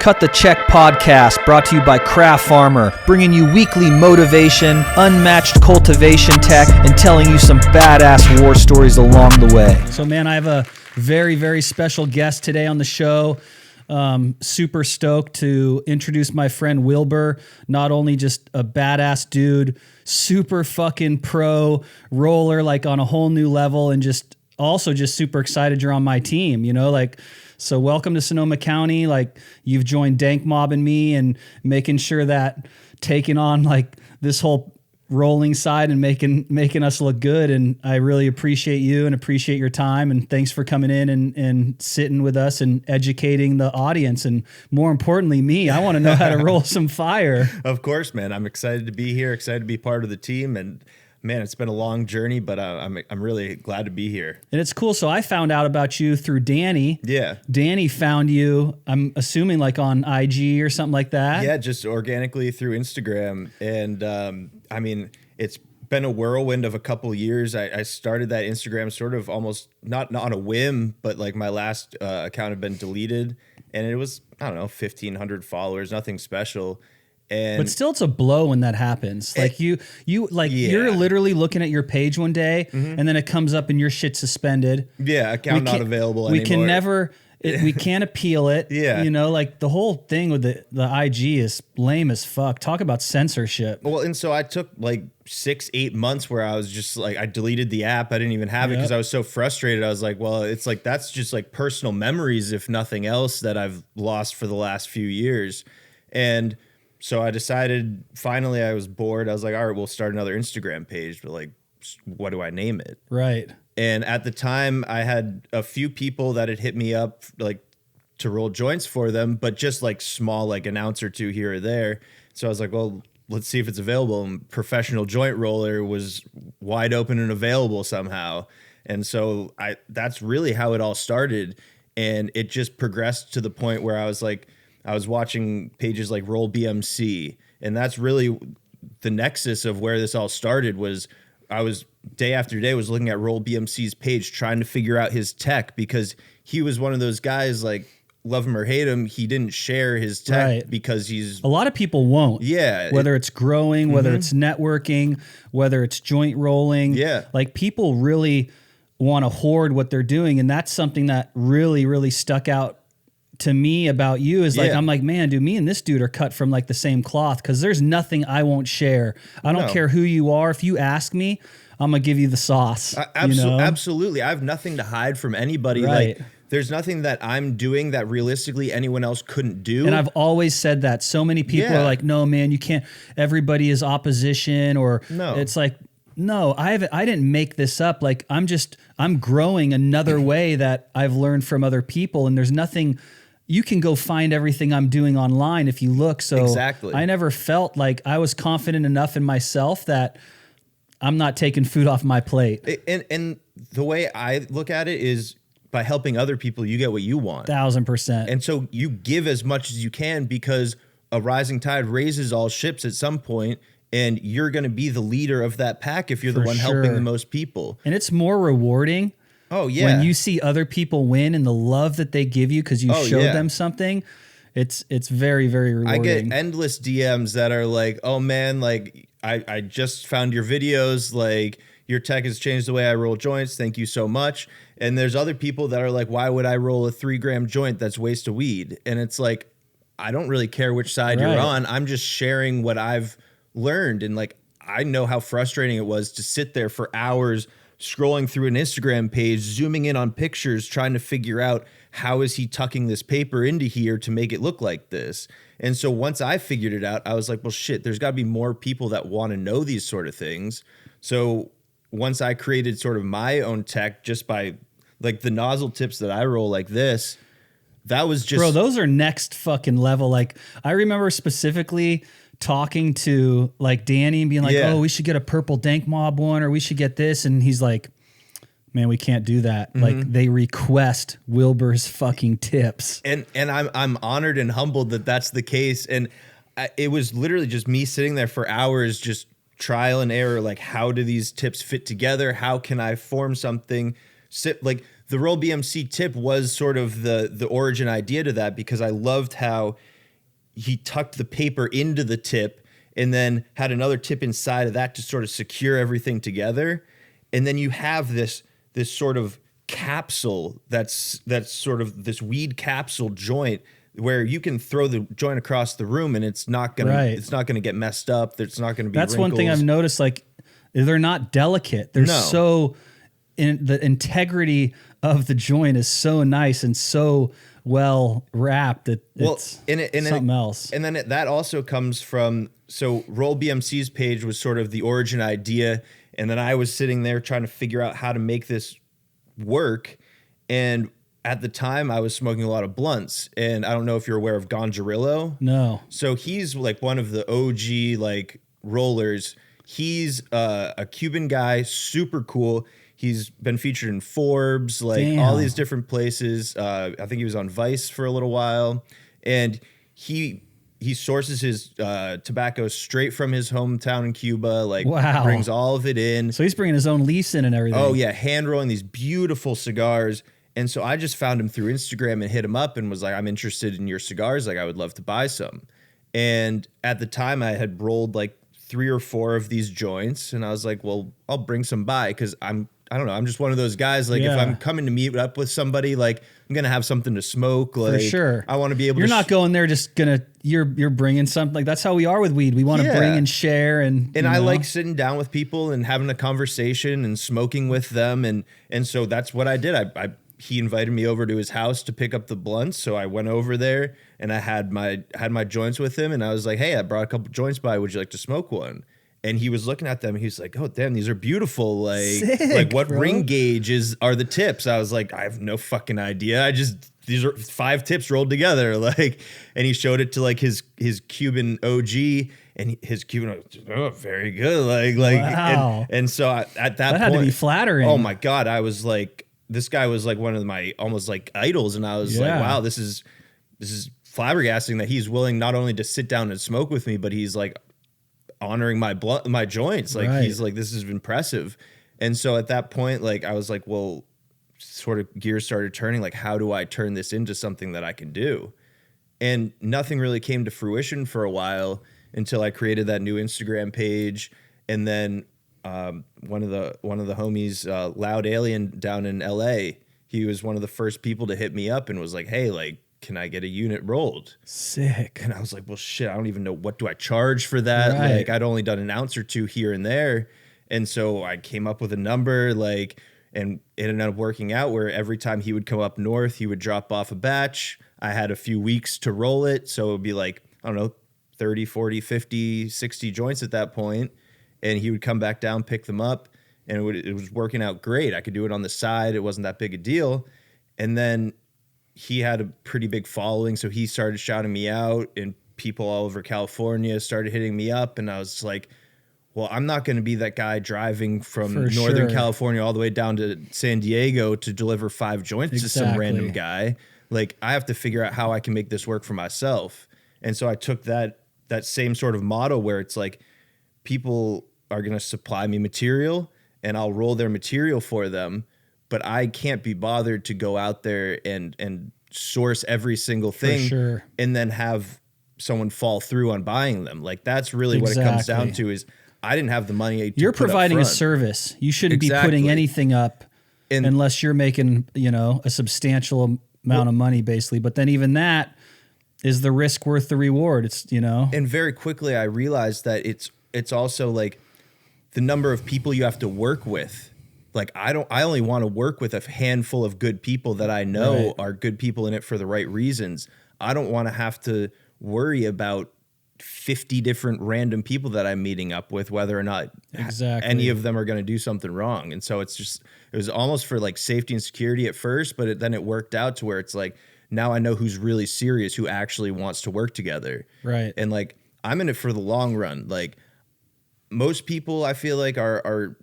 Cut the Check podcast, brought to you by Craft Farmer, bringing you weekly motivation, unmatched cultivation tech, and telling you some badass war stories along the way. So, man, I have a very, very special guest today on the show. Super stoked to introduce my friend Wilber. Not only just a badass dude, super fucking pro roller, like on a whole new level, and just super excited you're on my team, you know, like. So welcome to Sonoma County. Like, you've joined Dank Mob and me and making sure that taking on like this whole rolling side and making us look good. And I really appreciate you and appreciate your time. And thanks for coming in and sitting with us and educating the audience. And more importantly, me, I want to know how to roll some fire. Of course, man. I'm excited to be here, excited to be part of the team. And man, it's been a long journey, but I'm really glad to be here. And it's cool. So I found out about you through Danny. Yeah. Danny found you, I'm assuming like on IG or something like that. Yeah, just organically through Instagram. And I mean, it's been a whirlwind of a couple years. I started that Instagram sort of almost not on a whim, but like my last account had been deleted. And it was, I don't know, 1,500 followers, nothing special. But still, it's a blow when that happens. Like you're literally looking at your page one day, and then it comes up and your shit's suspended. Yeah, account not available we anymore. Can never. We can't appeal it. Yeah, you know, like the whole thing with the IG is lame as fuck. Talk about censorship. Well, and so I took like 6-8 months where I was just like, I deleted the app. I didn't even have it because I was so frustrated. I was like, well, it's like that's just like personal memories, if nothing else, that I've lost for the last few years, and. So I decided, finally I was bored. I was like, all right, we'll start another Instagram page, but like, what do I name it? Right. And at the time I had a few people that had hit me up like to roll joints for them, but just like small, like an ounce or two here or there. So I was like, well, let's see if it's available. And professional joint roller was wide open and available somehow. And so that's really how it all started. And it just progressed to the point where I was like, I was watching pages like Roll BMC, and that's really the nexus of where this all started. Was I was day after day was looking at Roll BMC's page, trying to figure out his tech, because he was one of those guys, like, love him or hate him, he didn't share his tech because he's... A lot of people won't. Yeah. Whether it's growing, whether it's networking, whether it's joint rolling. Yeah. Like, people really want to hoard what they're doing, and that's something that really, really stuck out to me about you is like, I'm like, man, dude, me and this dude are cut from like the same cloth, because there's nothing I won't share. I don't care who you are. If you ask me, I'm going to give you the sauce. Absolutely. I have nothing to hide from anybody. Right. Like, there's nothing that I'm doing that realistically anyone else couldn't do. And I've always said that. So many people are like, no, man, you can't. Everybody is opposition, or it's like, no, I didn't make this up. Like, I'm growing another way that I've learned from other people, and there's nothing. You can go find everything I'm doing online if you look. So exactly. I never felt like I was confident enough in myself that I'm not taking food off my plate. And the way I look at it is, by helping other people, you get what you want. 1,000%. And so you give as much as you can, because a rising tide raises all ships at some point, and you're going to be the leader of that pack if you're the one helping the most people. And it's more rewarding. Oh, yeah. When you see other people win and the love that they give you because you showed them something, it's very, very rewarding. I get endless DMs that are like, oh, man, like, I just found your videos. Like, your tech has changed the way I roll joints. Thank you so much. And there's other people that are like, why would I roll a 3-gram joint? That's waste of weed. And it's like, I don't really care which side you're on. I'm just sharing what I've learned. And like, I know how frustrating it was to sit there for hours scrolling through an Instagram page, zooming in on pictures, trying to figure out how is he tucking this paper into here to make it look like this. And so once I figured it out, I was like, well, shit, there's got to be more people that want to know these sort of things. So once I created sort of my own tech, just by like the nozzle tips that I roll like this, that was just... Bro, those are next fucking level. Like, I remember specifically talking to like Danny and being like, oh, we should get a purple Dank Mob one, or we should get this. And he's like, man, we can't do that. Like, they request Wilber's fucking tips. And I'm honored and humbled that that's the case. And it was literally just me sitting there for hours, just trial and error. Like, how do these tips fit together? How can I form something? The Roll BMC tip was sort of the origin idea to that, because I loved how he tucked the paper into the tip and then had another tip inside of that to sort of secure everything together. And then you have this sort of capsule that's sort of this weed capsule joint where you can throw the joint across the room and it's not gonna get messed up. There's not gonna be That's wrinkles. one thing I've noticed. Like, they're not delicate. They're so the integrity of the joint is so nice and so well wrapped that it's something else. And then that also comes from, so Roll BMC's page was sort of the origin idea, and then I was sitting there trying to figure out how to make this work. And at the time I was smoking a lot of blunts, and I don't know if you're aware of Gonjarillo. No. So he's like one of the OG like rollers. He's a Cuban guy, super cool. He's been featured in Forbes, like all these different places. I think he was on Vice for a little while, and he sources his tobacco straight from his hometown in Cuba. Like, brings all of it in. So he's bringing his own lease in and everything. Oh yeah, hand rolling these beautiful cigars. And so I just found him through Instagram and hit him up and was like, I'm interested in your cigars. Like, I would love to buy some. And at the time I had rolled like 3 or 4 of these joints, and I was like, well, I'll bring some by, because I don't know, I'm just one of those guys. Like, if I'm coming to meet up with somebody, like, I'm gonna have something to smoke. Like, for sure, I want to be able. You're not going there just gonna. You're bringing something. Like, that's how we are with weed. We want to bring and share, and I like sitting down with people and having a conversation and smoking with them, and so that's what I did. He invited me over to his house to pick up the blunts, so I went over there and I had my joints with him, and I was like, hey, I brought a couple joints by. Would you like to smoke one? And he was looking at them. And he was like, "Oh, damn, these are beautiful. Like, sick, what ring gauge are the tips?" I was like, "I have no fucking idea. These are 5 tips rolled together." Like, and he showed it to like his Cuban OG, and his Cuban, oh, very good. Wow. And so at that that point, had to be flattering. Oh my God, I was like, this guy was like one of my almost like idols, and I was like, wow, this is flabbergasting that he's willing not only to sit down and smoke with me, but he's like honoring my joints. Like, he's like, this is impressive. And so at that point, like, I was like, well, sort of gears started turning. Like, how do I turn this into something that I can do? And nothing really came to fruition for a while until I created that new Instagram page. And then one of the homies, Loud Alien down in LA, he was one of the first people to hit me up and was like, hey, like, can I get a unit rolled? Sick. And I was like, well, shit, I don't even know, what do I charge for that? Right. Like, I'd only done an ounce or 2 here and there. And so I came up with a number, like, and it ended up working out where every time he would come up north, he would drop off a batch. I had a few weeks to roll it. So it would be like, I don't know, 30, 40, 50, 60 joints at that point. And he would come back down, pick them up, and it was working out great. I could do it on the side. It wasn't that big a deal. And then he had a pretty big following, so he started shouting me out, and people all over California started hitting me up, and I was like, well, I'm not going to be that guy driving from Northern California all the way down to San Diego to deliver 5 joints to some random guy. Like, I have to figure out how I can make this work for myself. And so I took that same sort of model where it's like, people are going to supply me material and I'll roll their material for them, but I can't be bothered to go out there and source every single thing and then have someone fall through on buying them. Like, that's really what it comes down to, is I didn't have the money to You're put providing up a front. service. You shouldn't be putting anything up unless you're making, a substantial amount of money, basically. But then even that, is the risk worth the reward? It's, And very quickly I realized that it's also like the number of people you have to work with. Like, I only want to work with a handful of good people that I know are good people in it for the right reasons. I don't want to have to worry about 50 different random people that I'm meeting up with, whether or not any of them are going to do something wrong. And so it was almost for like safety and security at first, but then it worked out to where it's like, now I know who's really serious, who actually wants to work together. Right. And like, I'm in it for the long run. Like, most people I feel like are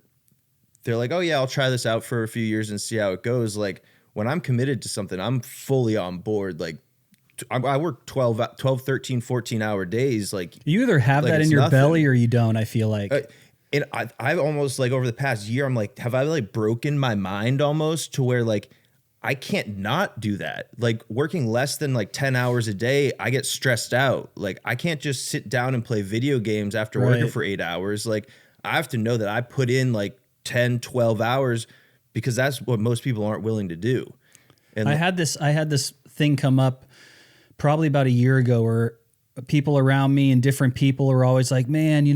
they're like, oh yeah, I'll try this out for a few years and see how it goes. Like, when I'm committed to something, I'm fully on board. Like, I work 12, 13, 14-hour days. Like, you either have that in your belly or you don't, I feel like. And I almost, like, over the past year, I'm like, have I like broken my mind almost to where like I can't not do that. Like working less than like 10 hours a day, I get stressed out. Like I can't just sit down and play video games after working for 8 hours. Like I have to know that I put in like 10, 12 hours because that's what most people aren't willing to do. And I had this thing come up probably about a year ago where people around me and different people are always like, man,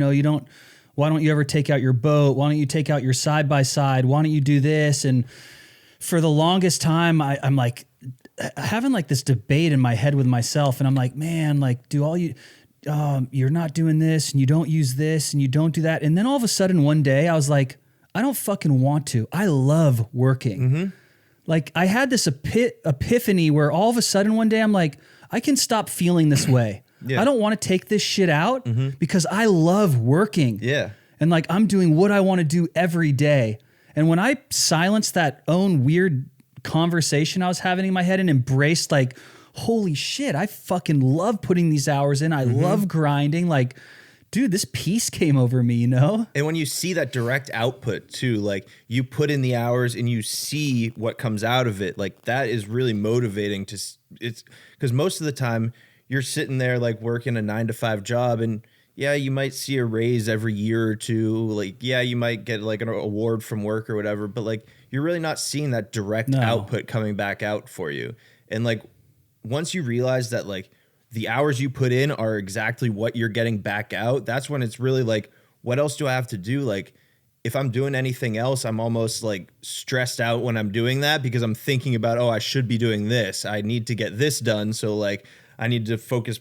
why don't you ever take out your boat? Why don't you take out your side by side? Why don't you do this? And for the longest time, I'm like having like this debate in my head with myself. And I'm like, man, like you're not doing this and you don't use this and you don't do that. And then all of a sudden one day I was like, I don't fucking want to. I love working. Mm-hmm. Like I had this epiphany where all of a sudden one day I'm like, I can stop feeling this way. Yeah. I don't want to take this shit out because I love working. Yeah. And like I'm doing what I want to do every day. And when I silenced that own weird conversation I was having in my head and embraced like, holy shit, I fucking love putting these hours in. I love grinding. Like, dude, this peace came over me, you know? And when you see that direct output too, like you put in the hours and you see what comes out of it, like that is really motivating it's because most of the time you're sitting there like working a 9-to-5 job and yeah, you might see a raise every year or two. Like, yeah, you might get like an award from work or whatever, but like you're really not seeing that direct output coming back out for you. And like once you realize that like the hours you put in are exactly what you're getting back out, that's when it's really like, what else do I have to do? Like if I'm doing anything else, I'm almost like stressed out when I'm doing that because I'm thinking about, oh, I should be doing this. I need to get this done. So like I need to focus.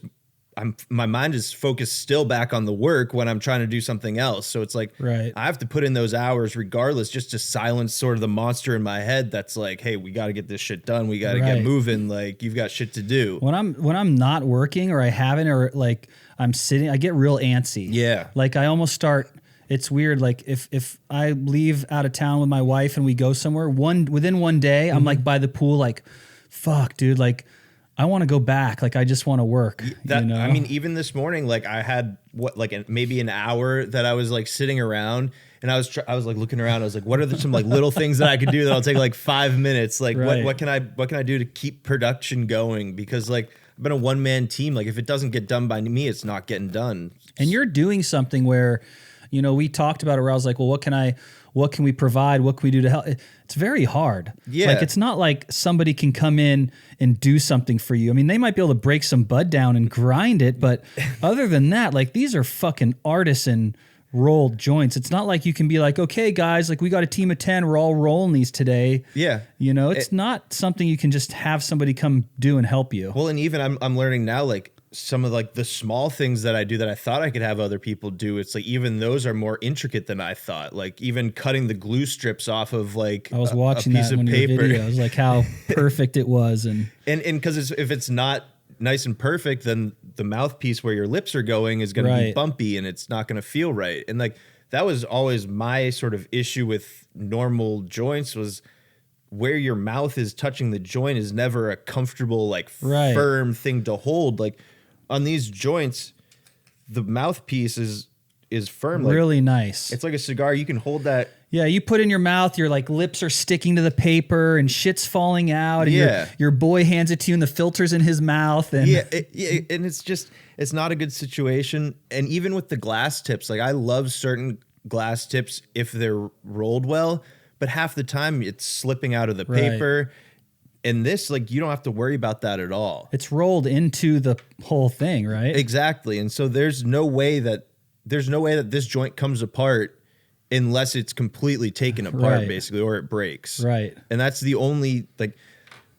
My mind is focused still back on the work when I'm trying to do something else. So it's like, I have to put in those hours regardless, just to silence sort of the monster in my head. That's like, hey, we got to get this shit done. We got to get moving. Like you've got shit to do. When I'm not working or I haven't, or like I'm sitting, I get real antsy. Yeah. Like I almost start, it's weird. Like if I leave out of town with my wife and we go somewhere within one day, I'm like by the pool, like, fuck dude. Like, I want to go back. Like, I just want to work. I mean, even this morning, like I had maybe an hour that I was like sitting around and I was like looking around. I was like, what are some like little things that I could do that'll take like 5 minutes? Like what can I do to keep production going? Because like I've been a one-man team. Like if it doesn't get done by me, it's not getting done. And you're doing something where, we talked about it where I was like, well, what can we provide? What can we do to help? It's very hard. Yeah. Like, it's not like somebody can come in and do something for you. I mean, they might be able to break some bud down and grind it, but other than that, like these are fucking artisan rolled joints. It's not like you can be like, okay, guys, like we got a team of 10, we're all rolling these today. Yeah. It's not something you can just have somebody come do and help you. Well, and even I'm learning now, like, some of like the small things that I do that I thought I could have other people do. It's like, even those are more intricate than I thought. Like even cutting the glue strips off of like I was watching a piece of paper. Videos, like how perfect it was. And cause if it's not nice and perfect, then the mouthpiece where your lips are going is going to be bumpy and it's not going to feel right. And like, that was always my sort of issue with normal joints was where your mouth is touching the joint is never a comfortable, like firm thing to hold. Like, on these joints, the mouthpiece is firm. Like, really nice. It's like a cigar. You can hold that. Yeah, you put in your mouth, your like lips are sticking to the paper and shit's falling out. And your boy hands it to you and the filter's in his mouth. And and it's not a good situation. And even with the glass tips, like I love certain glass tips if they're rolled well, but half the time it's slipping out of the paper. And this, like, you don't have to worry about that at all. It's rolled into the whole thing, right? Exactly. And so there's no way that this joint comes apart unless it's completely taken apart, basically, or it breaks. Right. And that's the only, like,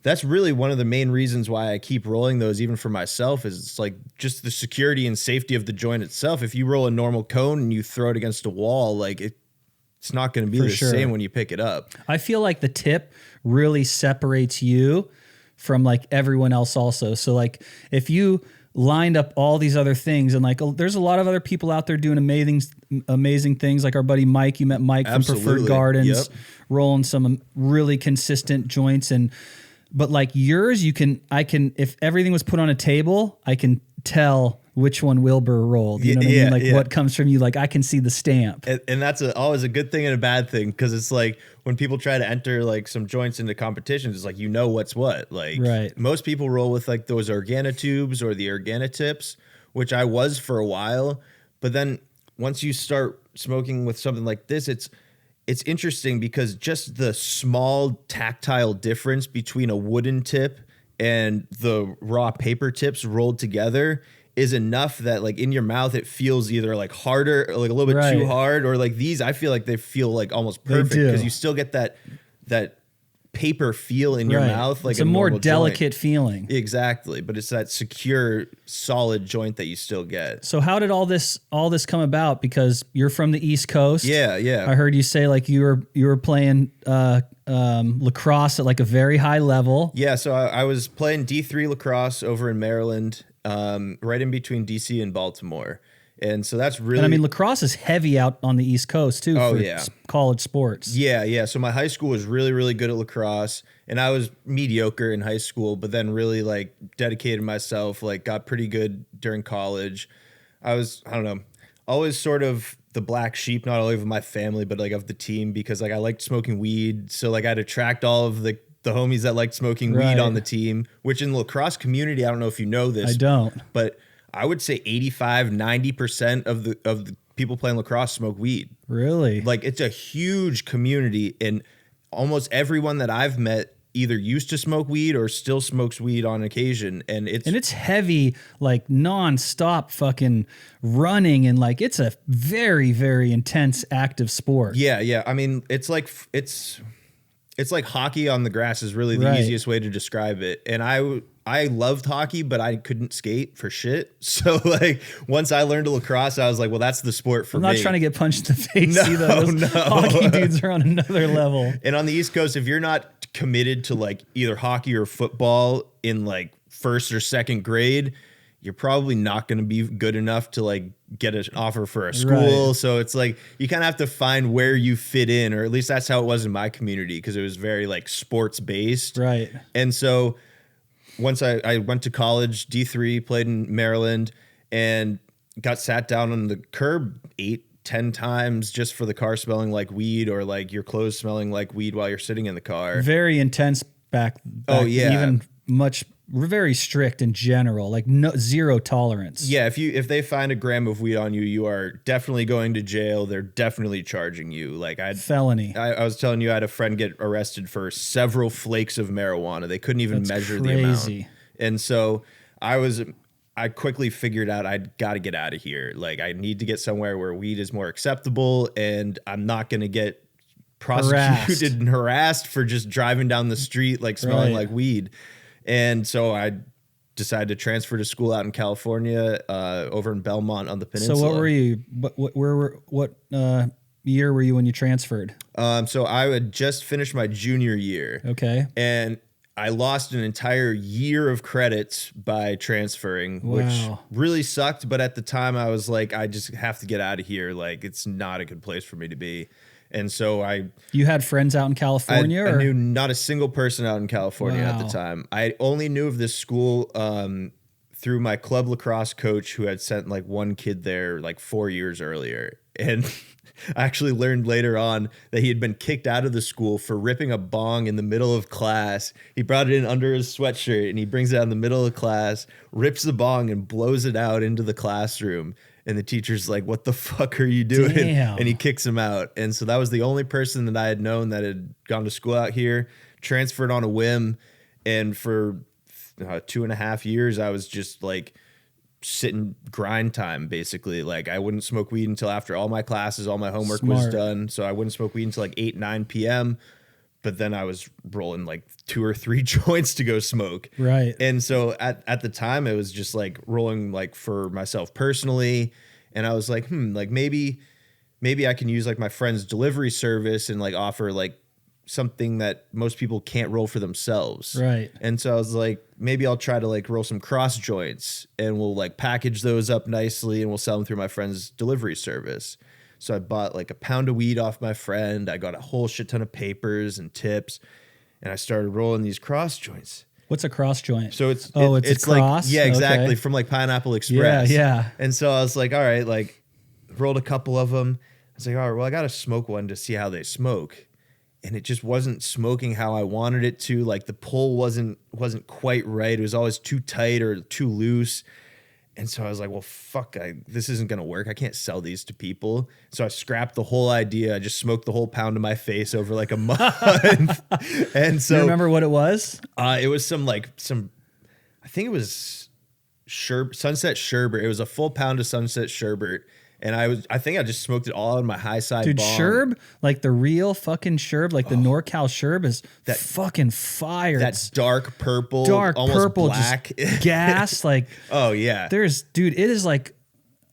that's really one of the main reasons why I keep rolling those, even for myself, is it's like just the security and safety of the joint itself. If you roll a normal cone and you throw it against a wall, like it's not going to be the same when you pick it up. I feel like the tip really separates you from like everyone else also. So like if you lined up all these other things and like there's a lot of other people out there doing amazing things, like our buddy Mike, you met Mike from Preferred Gardens, rolling some really consistent joints. But like yours, I can if everything was put on a table, I can tell which one Wilber rolled. You know what I mean? Like what comes from you, like I can see the stamp. And that's always a good thing and a bad thing, because it's like when people try to enter like some joints into competitions, it's like, you know what's what. Like most people roll with like those Organotubes or the Organotips, which I was for a while. But then once you start smoking with something like this, it's interesting because just the small tactile difference between a wooden tip and the raw paper tips rolled together is enough that like in your mouth it feels either like harder or like a little bit too hard, or like these I feel like they feel like almost perfect because you still get that paper feel in your mouth. Like it's a more delicate feeling. Exactly, but it's that secure, solid joint that you still get. So how did all this come about? Because you're from the East Coast. Yeah. I heard you say like you were playing lacrosse at like a very high level. Yeah, so I was playing D3 lacrosse over in Maryland, right in between DC and Baltimore. And so that's really... And I mean, lacrosse is heavy out on the East Coast, too, for college sports. Yeah. So my high school was really, really good at lacrosse. And I was mediocre in high school, but then really, like, dedicated myself, like, got pretty good during college. I don't know, always sort of the black sheep, not only of my family, but, like, of the team, because, like, I liked smoking weed. So, like, I'd attract all of the homies that liked smoking weed on the team, which in the lacrosse community, I don't know if you know this. I don't. But... I would say 85-90% of the people playing lacrosse smoke weed. Really? Like, it's a huge community, and almost everyone that I've met either used to smoke weed or still smokes weed on occasion. And it's heavy, like nonstop fucking running, and like it's a very, very intense active sport. Yeah. I mean, it's like hockey on the grass is really the easiest way to describe it. And I loved hockey, but I couldn't skate for shit. So like once I learned lacrosse, I was like, well, that's the sport for me. I'm not trying to get punched in the face. No. Hockey dudes are on another level. And on the East Coast, if you're not committed to like either hockey or football in like first or second grade, you're probably not going to be good enough to like get an offer for a school. So it's like you kind of have to find where you fit in, or at least that's how it was in my community, because it was very like sports based. Right. And so once I went to college, D3, played in Maryland, and got sat down on the curb 8-10 times just for the car smelling like weed, or like your clothes smelling like weed while you're sitting in the car. Very intense back even we're very strict in general, like zero tolerance. Yeah, if they find a gram of weed on you, you are definitely going to jail. They're definitely charging you. Like felony. I was telling you, I had a friend get arrested for several flakes of marijuana. They couldn't even measure the amount. And so I quickly figured out I'd got to get out of here. Like I need to get somewhere where weed is more acceptable, and I'm not going to get prosecuted and harassed for just driving down the street like smelling like weed. And so I decided to transfer to school out in California, over in Belmont on the peninsula. So what were you? What year were you when you transferred? So I had just finished my junior year. Okay. And I lost an entire year of credits by transferring, which really sucked. But at the time, I was like, I just have to get out of here. Like, it's not a good place for me to be. And so You had friends out in California? I knew not a single person out in California at the time. I only knew of this school through my club lacrosse coach, who had sent like one kid there like 4 years earlier. And I actually learned later on that he had been kicked out of the school for ripping a bong in the middle of class. He brought it in under his sweatshirt, and he brings it out in the middle of class, rips the bong and blows it out into the classroom. And the teacher's like, what the fuck are you doing? Damn. And he kicks him out. And so that was the only person that I had known that had gone to school out here, transferred on a whim. And for 2.5 years, I was just like sitting grind time, basically. Like I wouldn't smoke weed until after all my classes, all my homework was done. So I wouldn't smoke weed until like 8-9 p.m. But then I was rolling like 2 or 3 joints to go smoke. Right. And so at the time, it was just like rolling like for myself personally. And I was like, like maybe I can use like my friend's delivery service and like offer like something that most people can't roll for themselves. Right. And so I was like, maybe I'll try to like roll some cross joints, and we'll like package those up nicely, and we'll sell them through my friend's delivery service. So I bought like a pound of weed off my friend. I got a whole shit ton of papers and tips, and I started rolling these cross joints. What's a cross joint? So it's it's like, cross? yeah, exactly. Okay. From like Pineapple Express. Yeah. And so I was like, all right, like rolled a couple of them. I was like, all right, well, I got to smoke one to see how they smoke. And it just wasn't smoking how I wanted it to. Like the pull wasn't quite right. It was always too tight or too loose. And so I was like, well, fuck, this isn't going to work. I can't sell these to people. So I scrapped the whole idea. I just smoked the whole pound of my face over like a month. And so you remember what it was? It was I think it was Sunset Sherbet. It was a full pound of Sunset Sherbet. And I think I just smoked it all in my high side Dude, bomb. Sherb, like the real fucking Sherb, like the NorCal Sherb is that fucking fire. That's dark purple, almost black. Just gas. Like, oh yeah. Dude, it is like,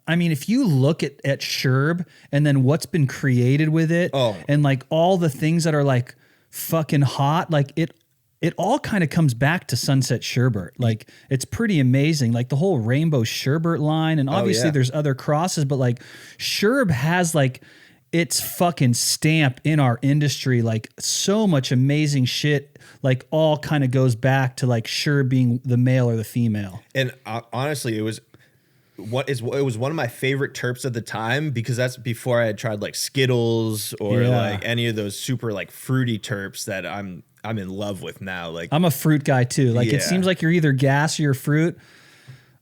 I mean, if you look at Sherb and then what's been created with it and like all the things that are like fucking hot, like it all kind of comes back to Sunset Sherbet. Like it's pretty amazing. Like the whole Rainbow Sherbet line, and obviously there's other crosses, but like Sherb has like its fucking stamp in our industry. Like so much amazing shit. Like all kind of goes back to like Sherb being the male or the female. And honestly, it was one of my favorite terps at the time because that's before I had tried like Skittles or like any of those super like fruity terps that I'm in love with now. Like I'm a fruit guy too. Like it seems like you're either gas or you're fruit.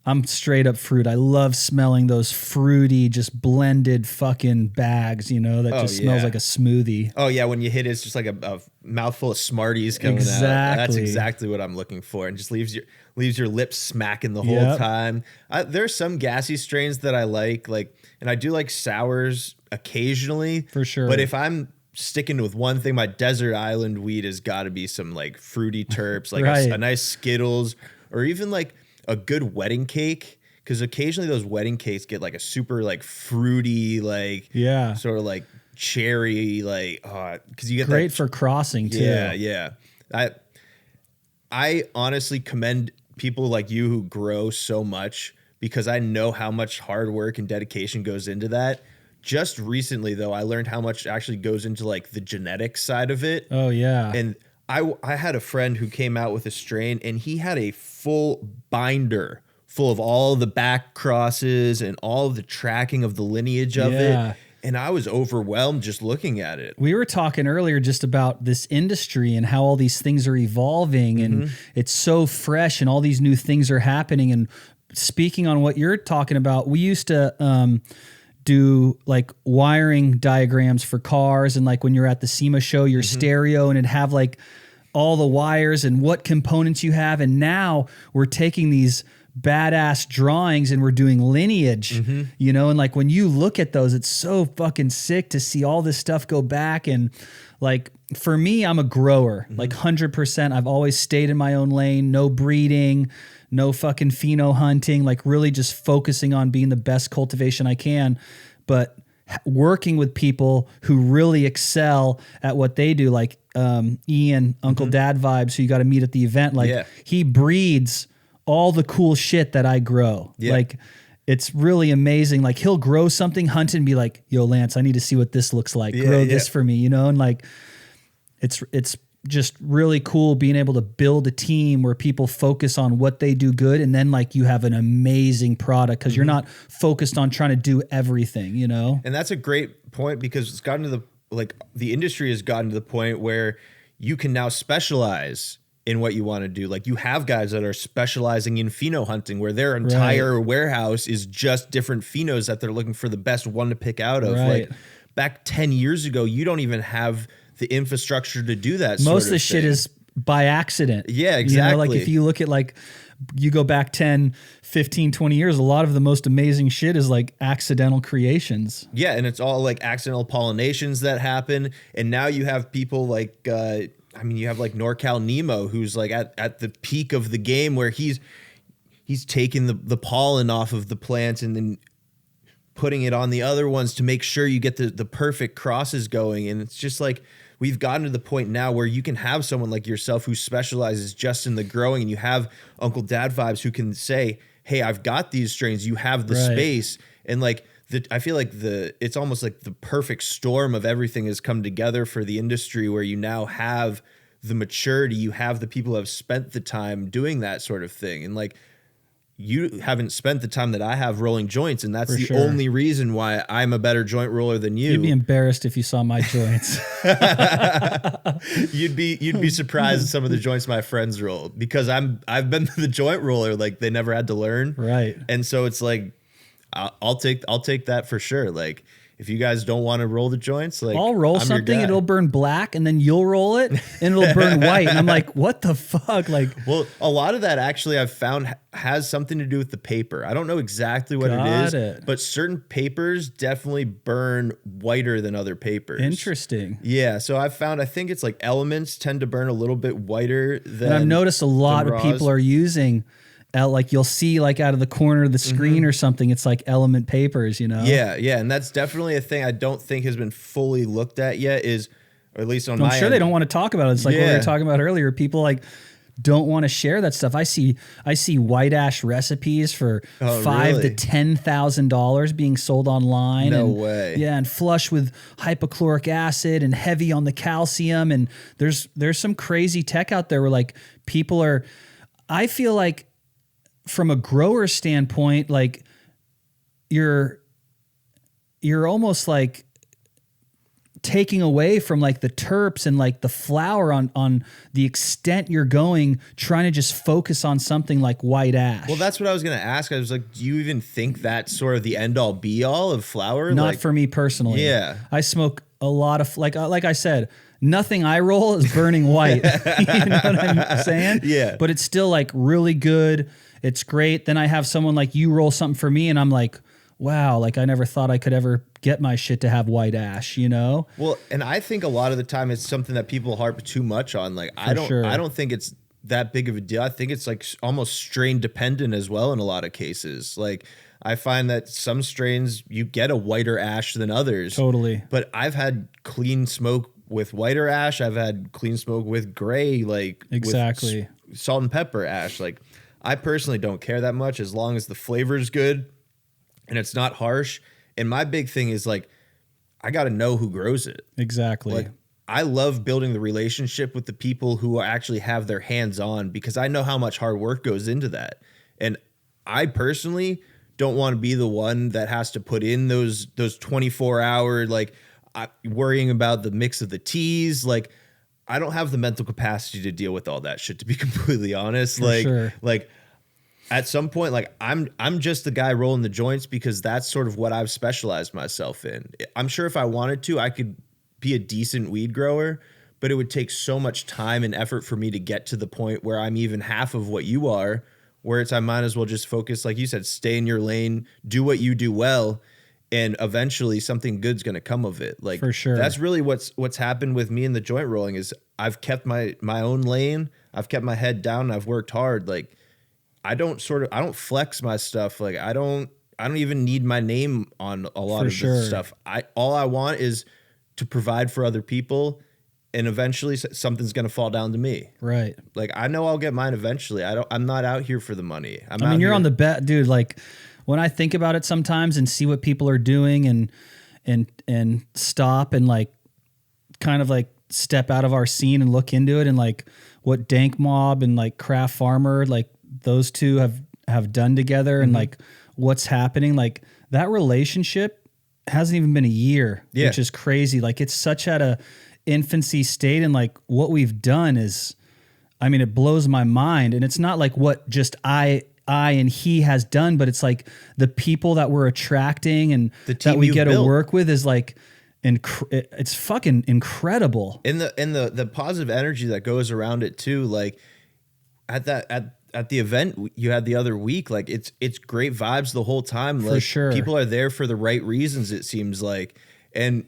I'm straight up fruit. I love smelling those fruity, just blended fucking bags, that just smells like a smoothie. Oh yeah. When you hit it, it's just like a mouthful of Smarties coming out. That's exactly what I'm looking for. And just leaves your lips smacking the whole time. There's some gassy strains that I like, and I do like sours occasionally. For sure. But if I'm sticking with one thing, my desert island weed has got to be some like fruity terps, like a nice Skittles, or even like a good wedding cake, because occasionally those wedding cakes get like a super like fruity, like sort of like cherry, like because you get great for crossing too. Yeah. I honestly commend people like you who grow so much, because I know how much hard work and dedication goes into that. Just recently, though, I learned how much actually goes into like the genetic side of it. Oh, yeah. And I had a friend who came out with a strain, and he had a full binder full of all the back crosses and all of the tracking of the lineage of it. And I was overwhelmed just looking at it. We were talking earlier just about this industry and how all these things are evolving and it's so fresh and all these new things are happening. And speaking on what you're talking about, we used to do like wiring diagrams for cars, and like when you're at the SEMA show, your stereo, and it'd have like all the wires and what components you have. And now we're taking these badass drawings and we're doing lineage, and like when you look at those, it's so fucking sick to see all this stuff go back. And like for me, I'm a grower, like 100%. I've always stayed in my own lane, no breeding, no fucking pheno hunting, like really just focusing on being the best cultivation I can. But working with people who really excel at what they do, like Ian, Uncle Dad Vibes, who you got to meet at the event, like he breeds all the cool shit that I grow. Like it's really amazing. Like he'll grow something, hunt it, and be like, yo, Lance, I need to see what this looks like. Grow this for me, and like it's just really cool being able to build a team where people focus on what they do good, and then like you have an amazing product because you're not focused on trying to do everything, And that's a great point, because it's gotten to the industry has gotten to the point where you can now specialize in what you want to do. Like you have guys that are specializing in pheno hunting, where their entire warehouse is just different phenos that they're looking for the best one to pick out of. Like back 10 years ago, you don't even have the infrastructure to do that. Most of the shit is by accident. Yeah, exactly. Like if you look at like, you go back 10, 15, 20 years, a lot of the most amazing shit is like accidental creations. Yeah. And it's all like accidental pollinations that happen. And now you have people like, you have like NorCal Nemo, who's like at the peak of the game, where he's taking the pollen off of the plants and then putting it on the other ones to make sure you get the perfect crosses going. And it's just like, we've gotten to the point now where you can have someone like yourself who specializes just in the growing, and you have Uncle Dad Vibes who can say, hey, I've got these strains, you have the space. And like, I feel like it's almost like the perfect storm of everything has come together for the industry, where you now have the maturity, you have the people who have spent the time doing that sort of thing. And like, you haven't spent the time that I have rolling joints, and that's the only reason why I'm a better joint roller than you. You'd be embarrassed if you saw my joints. You'd be surprised at some of the joints my friends roll, because I've been the joint roller, like they never had to learn. Right. And so it's like, I'll take that for sure. Like, if you guys don't want to roll the joints, like I'll roll something, it'll burn black, and then you'll roll it and it'll burn white. And I'm like, what the fuck? Like, well, a lot of that actually I've found has something to do with the paper. I don't know exactly what it is, but certain papers definitely burn whiter than other papers. Interesting. Yeah. So I think it's like elements tend to burn a little bit whiter than. And I've noticed a lot of people are using, like you'll see like out of the corner of the screen or something, it's like element papers, you know? Yeah. Yeah. And that's definitely a thing I don't think has been fully looked at yet, or at least on my end. I'm sure they don't want to talk about it. It's like what we were talking about earlier. People like don't want to share that stuff. I see white ash recipes for $5,000 to $10,000 being sold online. No way. Yeah, and flush with hypochloric acid and heavy on the calcium. And there's some crazy tech out there where like people are. I feel like from a grower standpoint, like you're almost like taking away from like the terps and like the flower on the extent you're going, trying to just focus on something like white ash. Well, that's what I was going to ask. I was like, do you even think that's sort of the end all be all of flower? Not for me personally. Yeah. I smoke a lot of, like I said, nothing I roll is burning white. You know what I'm saying? Yeah. But it's still like really good. It's great. Then I have someone like you roll something for me and I'm like, wow, like I never thought I could ever get my shit to have white ash, you know? Well, and I think a lot of the time it's something that people harp too much on. Like I don't think it's that big of a deal. I think it's like almost strain dependent as well in a lot of cases. Like I find that some strains you get a whiter ash than others. Totally. But I've had clean smoke with whiter ash. I've had clean smoke with gray, like exactly with salt and pepper ash. Like I personally don't care that much as long as the flavor is good and it's not harsh. And my big thing is like, I got to know who grows it. Exactly. Like I love building the relationship with the people who actually have their hands on, because I know how much hard work goes into that. And I personally don't want to be the one that has to put in those 24-hour, like worrying about the mix of the teas. Like I don't have the mental capacity to deal with all that shit, to be completely honest. Like at some point, like I'm just the guy rolling the joints because that's sort of what I've specialized myself in. I'm sure if I wanted to, I could be a decent weed grower, but it would take so much time and effort for me to get to the point where I'm even half of what you are, where I might as well just focus, like you said, stay in your lane, do what you do well, and eventually something good's going to come of it. Like for sure. That's really what's happened with me in the joint rolling is I've kept my own lane. I've kept my head down and I've worked hard. Like I don't flex my stuff. Like I don't even need my name on a lot of this stuff. All I want is to provide for other people, and eventually something's going to fall down to me. Right. Like I know I'll get mine eventually. I'm not out here for the money. I mean, you're on the bet, dude. Like when I think about it sometimes and see what people are doing and stop and like kind of like step out of our scene and look into it, and like what Dank Mob and like Craft Farmer, like those two have done together, and like what's happening, like that relationship hasn't even been a year, which is crazy. Like it's such at a infancy state, and like what we've done is, I mean, it blows my mind. And it's not like what just I and he has done, but it's like the people that we're attracting and that we get to work with is like, it's fucking incredible. And the positive energy that goes around it too. Like at the event you had the other week, like it's great vibes the whole time. Like, for sure. People are there for the right reasons, it seems like. And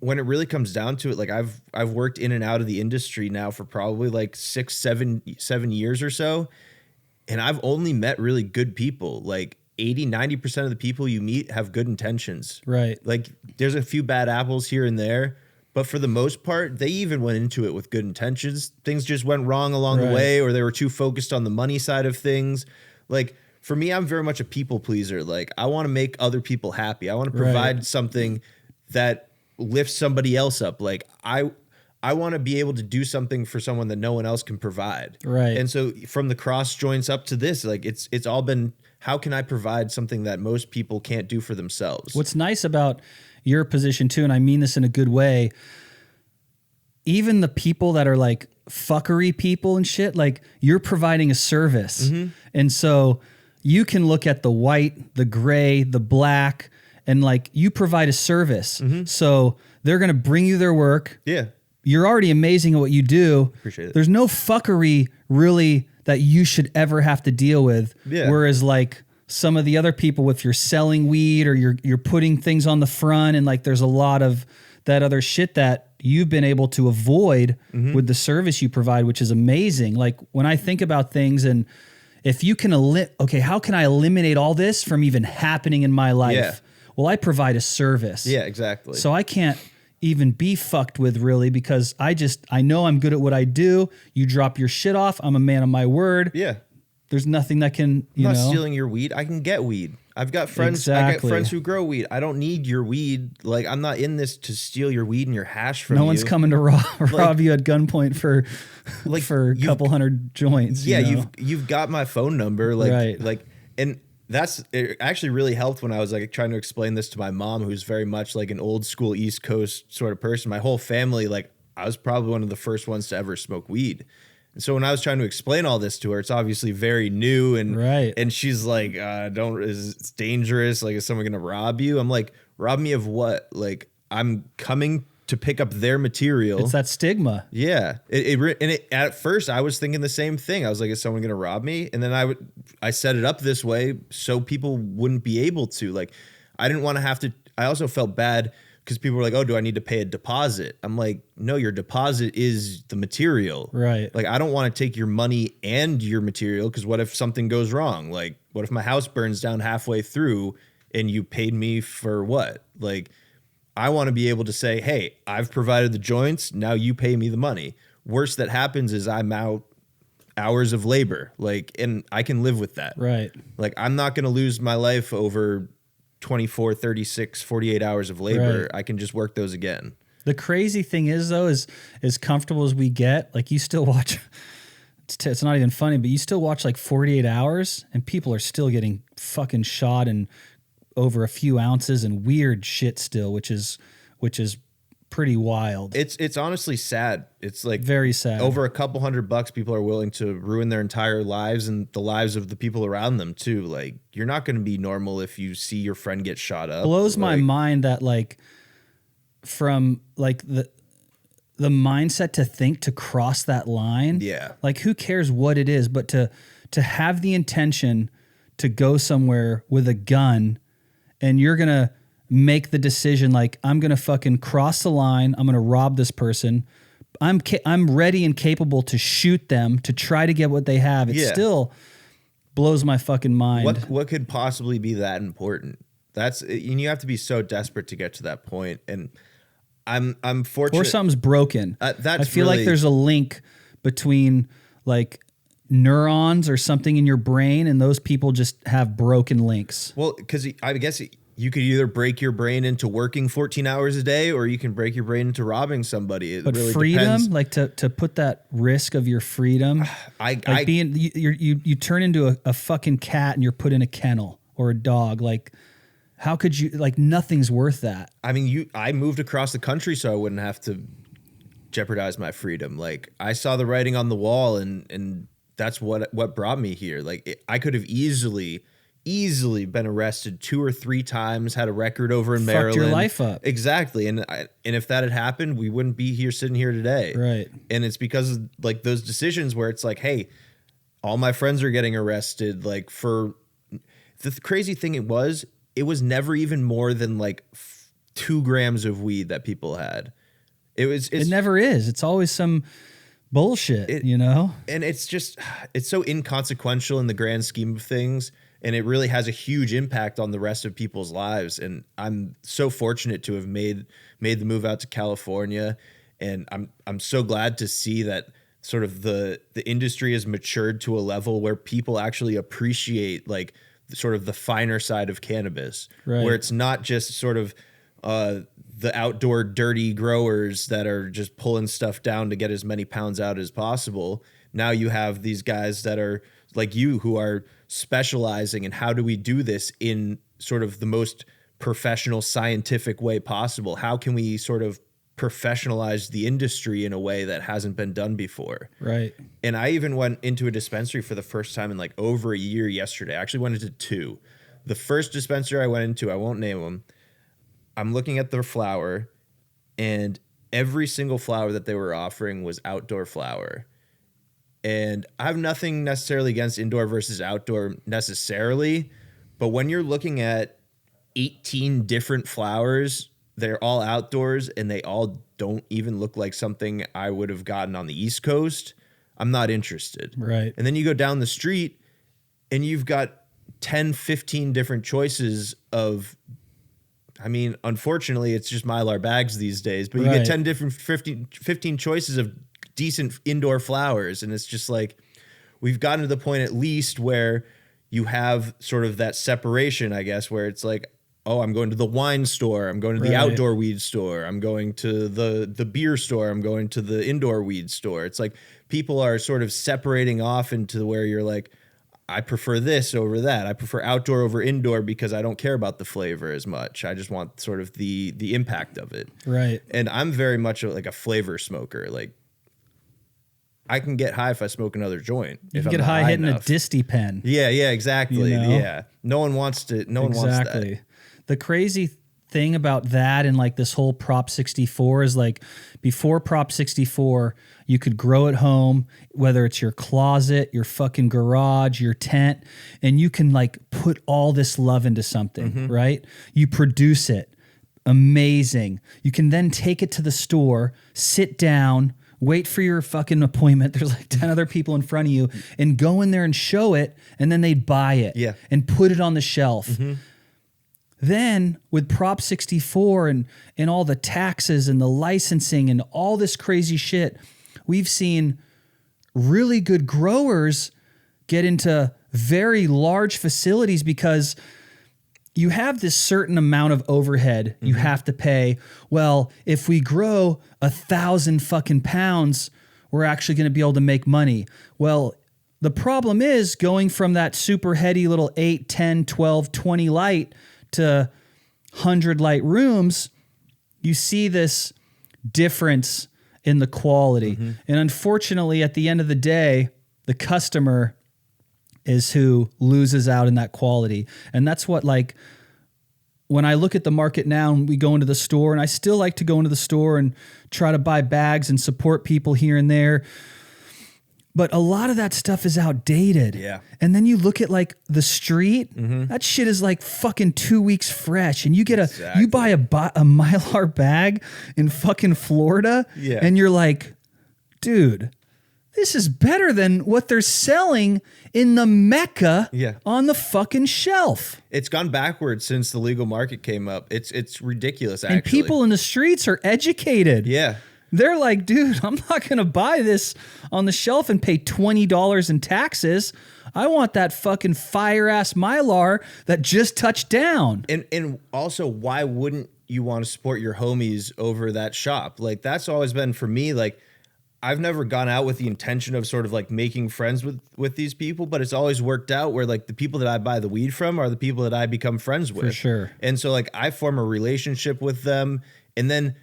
when it really comes down to it, like I've worked in and out of the industry now for probably like 7 years or so. And I've only met really good people. Like 80-90% of the people you meet have good intentions. Right. Like there's a few bad apples here and there, but for the most part, they even went into it with good intentions. Things just went wrong along the way, or they were too focused on the money side of things. Like for me, I'm very much a people pleaser. Like I want to make other people happy. I want to provide something that lifts somebody else up. Like I I want to be able to do something for someone that no one else can provide. Right. And so from the cross joints up to this, like it's all been, how can I provide something that most people can't do for themselves? What's nice about your position too, and I mean this in a good way, even the people that are like fuckery people and shit, like you're providing a service. And so you can look at the white, the gray, the black, and like you provide a service. So they're going to bring you their work. Yeah. You're already amazing at what you do. Appreciate it. There's no fuckery really that you should ever have to deal with. Yeah. Whereas like some of the other people, if you're selling weed or you're putting things on the front, and like there's a lot of that other shit that you've been able to avoid with the service you provide, which is amazing. Like when I think about things, and if you can how can I eliminate all this from even happening in my life? Yeah. Well, I provide a service. Yeah, exactly. So I can't even be fucked with really, because I know I'm good at what I do. You drop your shit off. I'm a man of my word. Yeah. There's nothing that can, I'm not stealing your weed. I can get weed. I've got friends. Exactly. I got friends who grow weed. I don't need your weed. Like, I'm not in this to steal your weed and your hash from you. No one's coming to rob you at gunpoint for a couple hundred joints. Yeah, you know? you've got my phone number. Like, and it actually really helped when I was like trying to explain this to my mom, who's very much like an old school East Coast sort of person. My whole family, like, I was probably one of the first ones to ever smoke weed. And so when I was trying to explain all this to her, it's obviously very new, and she's like, it's dangerous. Like, is someone going to rob you? I'm like, rob me of what? Like, I'm coming to pick up their material. It's that stigma. Yeah. At first I was thinking the same thing. I was like, is someone going to rob me? And then I set it up this way so people wouldn't be able to. Like, I didn't want to have to. I also felt bad because people were like, oh, do I need to pay a deposit? I'm like, no, your deposit is the material. Right. Like, I don't want to take your money and your material, because what if something goes wrong? Like, what if my house burns down halfway through and you paid me for what? Like, I want to be able to say, hey, I've provided the joints. Now you pay me the money. Worst that happens is I'm out hours of labor. Like, and I can live with that. Right. Like, I'm not going to lose my life over 24, 36, 48 hours of labor. Right. I can just work those again. The crazy thing is, though, is as comfortable as we get, like you still watch, it's not even funny, but you still watch like 48 hours and people are still getting fucking shot and over a few ounces and weird shit still, which is pretty wild. It's honestly sad. It's like very sad. Over a couple $100, people are willing to ruin their entire lives and the lives of the people around them too. Like, you're not going to be normal if you see your friend get shot up. Blows my mind that like from like the mindset to think to cross that line. Yeah. Like, who cares what it is, but to have the intention to go somewhere with a gun, and you're going to make the decision like, I'm going to fucking cross the line. I'm going to rob this person. I'm ready and capable to shoot them to try to get what they have. It still blows my fucking mind. What could possibly be that important? And you have to be so desperate to get to that point. And I'm fortunate. Or something's broken. I feel like there's a link between like neurons or something in your brain, and those people just have broken links. Well, because I guess you could either break your brain into working 14 hours a day, or you can break your brain into robbing somebody. But really freedom, depends. like to put that risk of your freedom, you turn into a fucking cat and you're put in a kennel, or a dog. Like, how could you? Like, nothing's worth that. I mean, I moved across the country so I wouldn't have to jeopardize my freedom. Like, I saw the writing on the wall, and that's what brought me here. Like, I could have easily been arrested 2 or 3 times, had a record over in Maryland. Fucked your life up. Exactly. And if that had happened, we wouldn't be here sitting here today. Right. And it's because of like those decisions where it's like, hey, all my friends are getting arrested. Like, for the crazy thing, it was never even more than like 2 grams of weed that people had. It never is. It's always some bullshit, you know? And it's so inconsequential in the grand scheme of things. And it really has a huge impact on the rest of people's lives. And I'm so fortunate to have made the move out to California. And I'm so glad to see that sort of the industry has matured to a level where people actually appreciate like sort of the finer side of cannabis, right, where it's not just sort of the outdoor dirty growers that are just pulling stuff down to get as many pounds out as possible. Now you have these guys that are like you who are specializing in how do we do this in sort of the most professional scientific way possible. How can we sort of professionalize the industry in a way that hasn't been done before? Right. And I even went into a dispensary for the first time in like over a year yesterday. I actually went into 2. The first dispensary I went into, I won't name them, I'm looking at their flower, and every single flower that they were offering was outdoor flower. And I have nothing necessarily against indoor versus outdoor necessarily, but when you're looking at 18 different flowers, they're all outdoors and they all don't even look like something I would have gotten on the East Coast, I'm not interested. Right. And then you go down the street and you've got 10, 15 different choices of, I mean, unfortunately, it's just Mylar bags these days, but you get 10 different 15 choices of decent indoor flowers. And it's just like, we've gotten to the point at least where you have sort of that separation, I guess, where it's like, oh, I'm going to the wine store, I'm going to the outdoor weed store, I'm going to the beer store, I'm going to the indoor weed store. It's like people are sort of separating off into where you're like, I prefer this over that. I prefer outdoor over indoor because I don't care about the flavor as much. I just want sort of the impact of it. Right. And I'm very much like a flavor smoker. Like, I can get high if I smoke another joint. You can get high hitting a disty pen. Yeah, exactly. You know? Yeah. No one wants to, no one wants that. The crazy thing about that and like this whole Prop 64 is like before Prop 64, you could grow at home, whether it's your closet, your fucking garage, your tent, and you can like put all this love into something, right? You produce it. Amazing. You can then take it to the store, sit down, wait for your fucking appointment. There's like 10 other people in front of you and go in there and show it. And then they'd buy it and put it on the shelf. Then with Prop 64 and all the taxes and the licensing and all this crazy shit, we've seen really good growers get into very large facilities because you have this certain amount of overhead you have to pay. Well, if we grow 1,000 fucking pounds, we're actually going to be able to make money. Well, the problem is going from that super heady little 8, 10, 12, 20 light to 100 light rooms, you see this difference in the quality. And unfortunately, at the end of the day, the customer is who loses out in that quality. And that's what, like, when I look at the market now and we go into the store, and I still like to go into the store and try to buy bags and support people here and there, but a lot of that stuff is outdated. Yeah. And then you look at like the street, that shit is like fucking 2 weeks fresh. And you get you buy a Mylar bag in fucking Florida, and you're like, dude, this is better than what they're selling in the Mecca on the fucking shelf. It's gone backwards since the legal market came up. It's ridiculous, actually. And people in the streets are educated. Yeah. They're like, dude, I'm not going to buy this on the shelf and pay $20 in taxes. I want that fucking fire-ass Mylar that just touched down. And also, why wouldn't you want to support your homies over that shop? Like, that's always been for me, like, I've never gone out with the intention of sort of like making friends with these people, but it's always worked out where like the people that I buy the weed from are the people that I become friends with. For sure. And so like I form a relationship with them, and then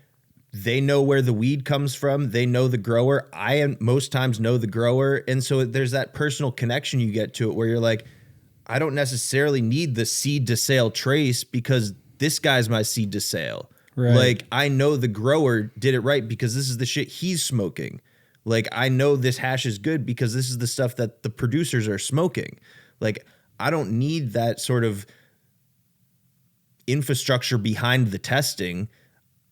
they know where the weed comes from. They know the grower. I most times know the grower. And so there's that personal connection you get to it where you're like, I don't necessarily need the seed to sale trace because this guy's my seed to sale. Right. Like, I know the grower did it right because this is the shit he's smoking. Like, I know this hash is good because this is the stuff that the producers are smoking. Like, I don't need that sort of infrastructure behind the testing.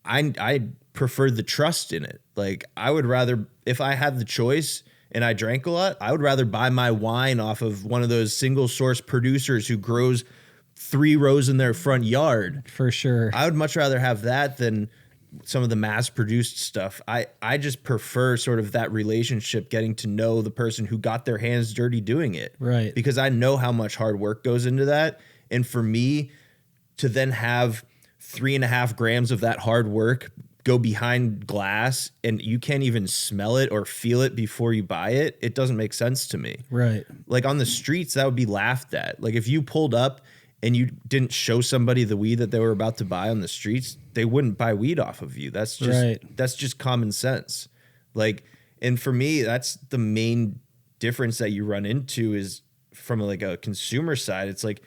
I prefer the trust in it. Like, I would rather, if I had the choice and I drank a lot, I would rather buy my wine off of one of those single source producers who grows 3 rows in their front yard. For sure. I would much rather have that than some of the mass produced stuff. I just prefer sort of that relationship, getting to know the person who got their hands dirty doing it. Right. Because I know how much hard work goes into that. And for me to then have 3.5 grams of that hard work go behind glass and you can't even smell it or feel it before you buy it, it doesn't make sense to me. Right. Like on the streets, that would be laughed at. Like if you pulled up and you didn't show somebody the weed that they were about to buy on the streets, they wouldn't buy weed off of you. That's just common sense. Like, and for me, that's the main difference that you run into is from like a consumer side. It's like,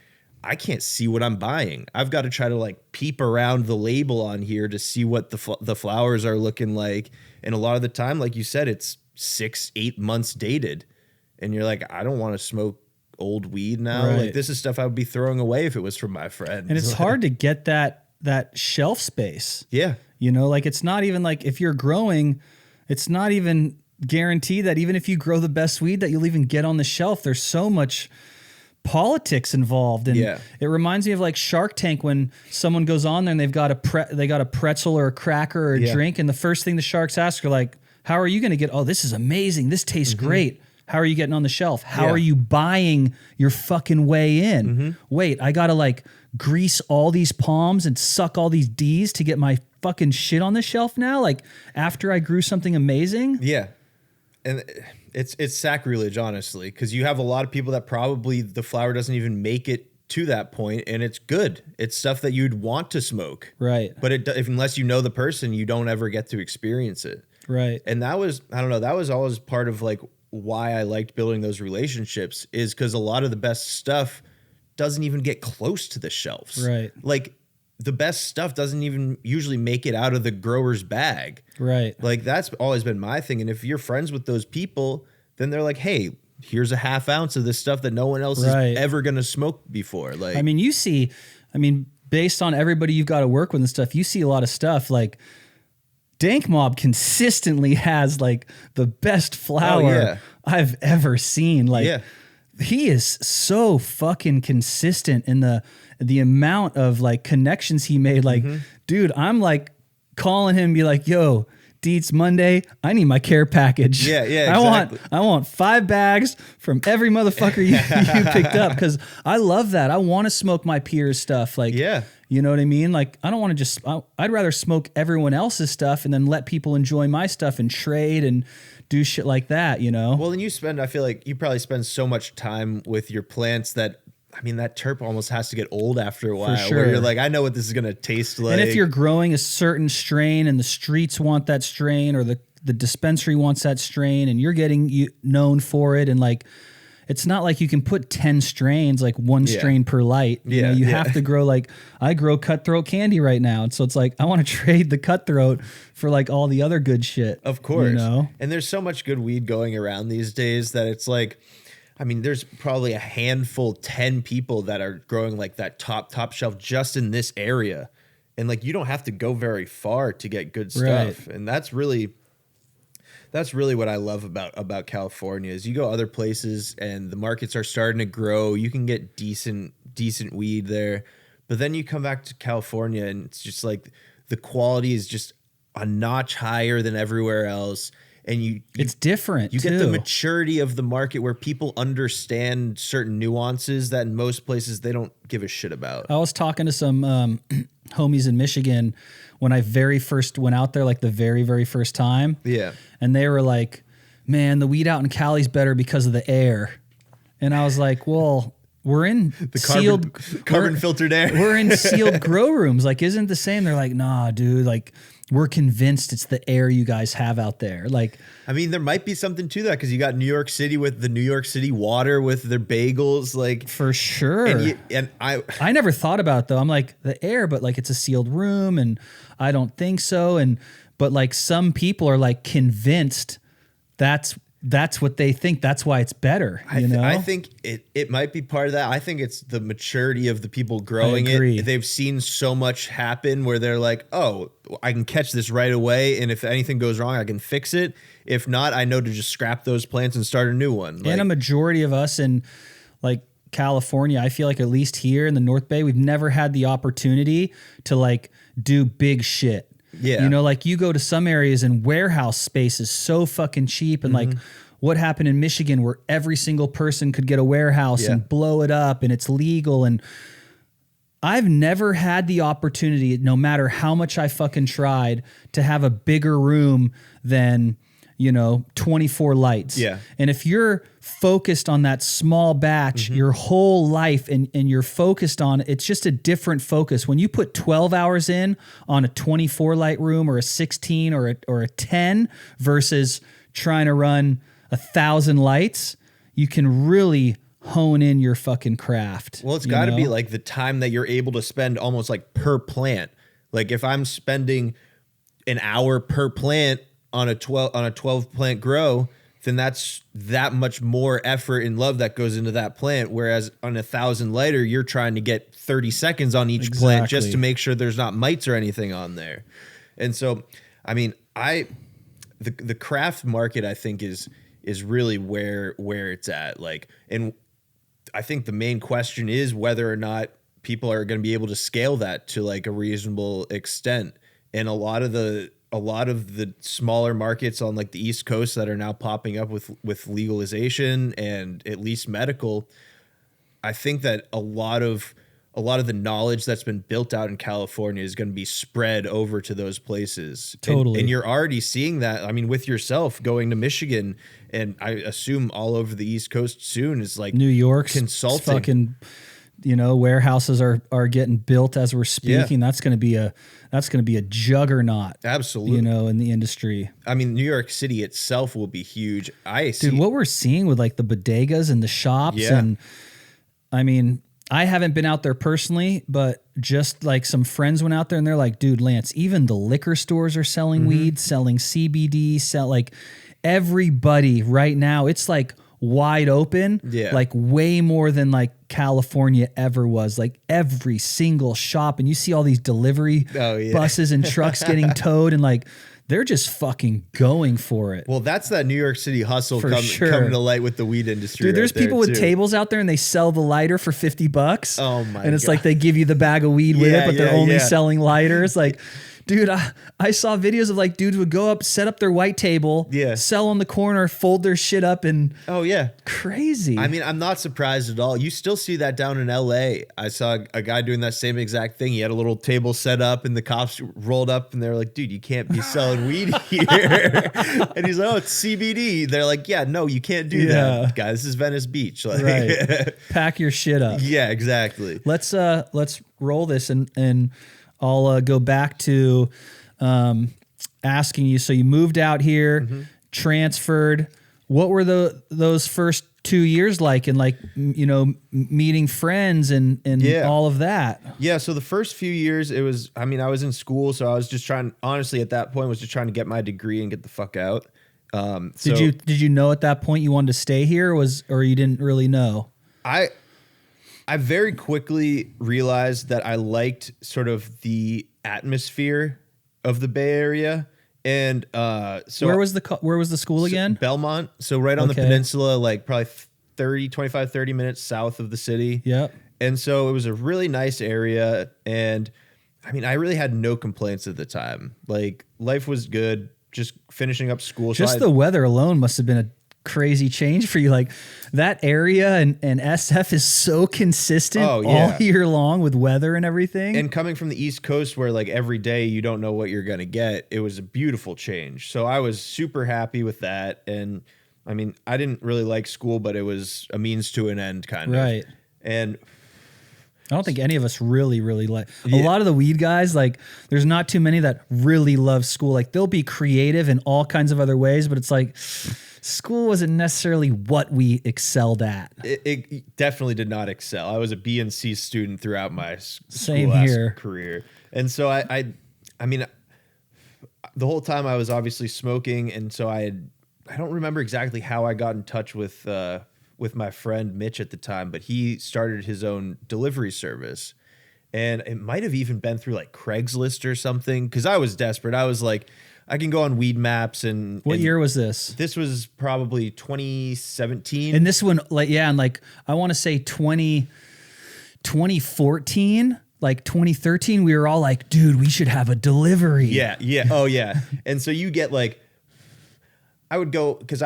I can't see what I'm buying. I've got to try to like peep around the label on here to see what the flowers are looking like. And a lot of the time, like you said, it's 6-8 months dated. And you're like, I don't want to smoke old weed now. Right. Like this is stuff I would be throwing away if it was from my friends. And it's hard to get that shelf space. Yeah. You know, like it's not even like if you're growing, it's not even guaranteed that even if you grow the best weed that you'll even get on the shelf. There's so much politics involved, and it reminds me of like Shark Tank when someone goes on there and they've got a pretzel or a cracker or a drink, and the first thing the sharks ask are like, how are you going to get, oh, this is amazing, this tastes great, how are you getting on the shelf, how are you buying your fucking way in, wait, I gotta like grease all these palms and suck all these D's to get my fucking shit on the shelf now, like after I grew something amazing. And it's sacrilege, honestly, because you have a lot of people that probably the flower doesn't even make it to that point, and it's good. It's stuff that you'd want to smoke, right? But unless you know the person, you don't ever get to experience it, right? And that was, I don't know, that was always part of like why I liked building those relationships, is because a lot of the best stuff doesn't even get close to the shelves, right? Like the best stuff doesn't even usually make it out of the grower's bag. Right. Like that's always been my thing. And if you're friends with those people, then they're like, hey, here's a half ounce of this stuff that no one else is ever going to smoke before. Like, I mean, based on everybody you've got to work with and stuff, you see a lot of stuff like Dank Mob consistently has like the best flower I've ever seen. Like he is so fucking consistent in the amount of like connections he made. Like, dude, I'm like calling him and be like, yo, Deets, Monday, I need my care package. Yeah, exactly. I want 5 bags from every motherfucker you picked up, because I love that. I want to smoke my peers' stuff. Like, you know what I mean? Like, I don't want to just, I'd rather smoke everyone else's stuff and then let people enjoy my stuff and trade and do shit like that, you know? Well, and I feel like you probably spend so much time with your plants that, I mean, that terp almost has to get old after a while. For sure. Where you're like, I know what this is going to taste like. And if you're growing a certain strain and the streets want that strain, or the dispensary wants that strain, and you're getting known for it, and like, it's not like you can put 10 strains, like one strain per light. You know, you have to grow, like I grow cutthroat candy right now. And so it's like, I want to trade the cutthroat for like all the other good shit. Of course. You know? And there's so much good weed going around these days that it's like, I mean, there's probably a handful, 10 people that are growing like that top shelf just in this area. And like, you don't have to go very far to get good stuff. And that's really what I love about California, is you go other places and the markets are starting to grow. You can get decent weed there, but then you come back to California and it's just like the quality is just a notch higher than everywhere else. And it's different. You get the maturity of the market where people understand certain nuances that in most places they don't give a shit about. I was talking to some homies in Michigan when I very first went out there, like the very, very first time. Yeah. And they were like, man, the weed out in Cali's better because of the air. And I was like, well, we're in the carbon filtered air. We're in sealed grow rooms. Like, isn't it the same? They're like, nah, dude, like, we're convinced it's the air you guys have out there. Like, I mean, there might be something to that, because you got New York City with the New York City water with their bagels, like for sure. And I never thought about it though. I'm like, the air, but like it's a sealed room, and I don't think so. But like some people are like convinced that's what they think. That's why it's better. You know? I think it might be part of that. I think it's the maturity of the people growing it. They've seen so much happen where they're like, oh, I can catch this right away. And if anything goes wrong, I can fix it. If not, I know to just scrap those plants and start a new one. And a majority of us in like California, I feel like at least here in the North Bay, we've never had the opportunity to like do big shit. Yeah. You know, like you go to some areas and warehouse space is so fucking cheap. And like what happened in Michigan where every single person could get a warehouse and blow it up and it's legal. And I've never had the opportunity, no matter how much I fucking tried, to have a bigger room than, 24 lights. Yeah. And if you're focused on that small batch your whole life and you're focused on it, it's just a different focus. When you put 12 hours in on a 24 light room or a 16 or a 10 versus trying to run 1,000 lights, you can really hone in your fucking craft. Well, it's got to be like the time that you're able to spend almost like per plant. Like if I'm spending an hour per plant on a 12 plant grow, then that's that much more effort and love that goes into that plant. Whereas on 1,000 lighter, you're trying to get 30 seconds on each plant just to make sure there's not mites or anything on there. And so, I mean, the craft market, I think is really where it's at. Like, and I think the main question is whether or not people are going to be able to scale that to like a reasonable extent. And a lot of the smaller markets on like the East Coast that are now popping up with legalization and at least medical, I think that a lot of the knowledge that's been built out in California is going to be spread over to those places. Totally. And you're already seeing that. I mean, with yourself going to Michigan, and I assume all over the East Coast soon is like New York's consulting. Fucking, warehouses are getting built as we're speaking. Yeah. That's going to be a juggernaut. Absolutely. In the industry. I mean, New York City itself will be huge. Dude, what we're seeing with like the bodegas and the shops, Yeah. and I mean, I haven't been out there personally, but just like some friends went out there and they're like, dude, Lance, even the liquor stores are selling weed, selling CBD, like everybody right now, it's like wide open, like way more than like California ever was. Like every single shop, and you see all these delivery buses and trucks getting towed, and like they're just fucking going for it. Well, that's that New York City hustle coming to light with the weed industry. Dude, there's people with tables out there and they sell the lighter for $50. Oh my God. And it's like they give you the bag of weed with it, but they're only selling lighters. Like, dude, I saw videos of like dudes would go up, set up their white table, sell on the corner, fold their shit up, and crazy. I mean, I'm not surprised at all. You still see that down in LA. I saw a guy doing that same exact thing. He had a little table set up and the cops rolled up and they're like, dude, you can't be selling weed here. And he's like, oh, it's CBD. They're like, yeah, no, you can't do that, guy. This is Venice Beach. Like, right. Pack your shit up. Yeah, exactly. Let's roll this and I'll go back to asking you. So you moved out here, transferred. What were those first 2 years like, and like meeting friends and all of that? Yeah. So the first few years, it was. I mean, I was in school, so I was just trying. Honestly, at that point, was just trying to get my degree and get the fuck out. Did you know at that point you wanted to stay here, or you didn't really know? I very quickly realized that I liked sort of the atmosphere of the Bay Area. And so where was the school again? Belmont. So right on the peninsula, like probably 30 minutes south of the city. Yep. And so it was a really nice area. And I mean, I really had no complaints at the time. Like life was good, just finishing up school. Just the weather alone must have been a crazy change for you. Like that area and SF is so consistent all year long with weather and everything. And coming from the East Coast where like every day you don't know what you're going to get, it was a beautiful change. So I was super happy with that. And I mean, I didn't really like school, but it was a means to an end kind of. Right. And I don't think any of us really like a lot of the weed guys. Like there's not too many that really love school. Like they'll be creative in all kinds of other ways, but it's like school wasn't necessarily what we excelled at. It definitely did not excel. I was a B and C student throughout my Same here career. And so I mean, the whole time I was obviously smoking. And so I don't remember exactly how I got in touch with my friend Mitch at the time, but he started his own delivery service. And it might have even been through like Craigslist or something. Cause I was desperate. I was like, I can go on Weed Maps. And what year was this? This was probably 2017. And this one, like, and like, I want to say 2014, like 2013, we were all like, dude, we should have a delivery. Yeah. Oh yeah. And so you get like, I would go, cause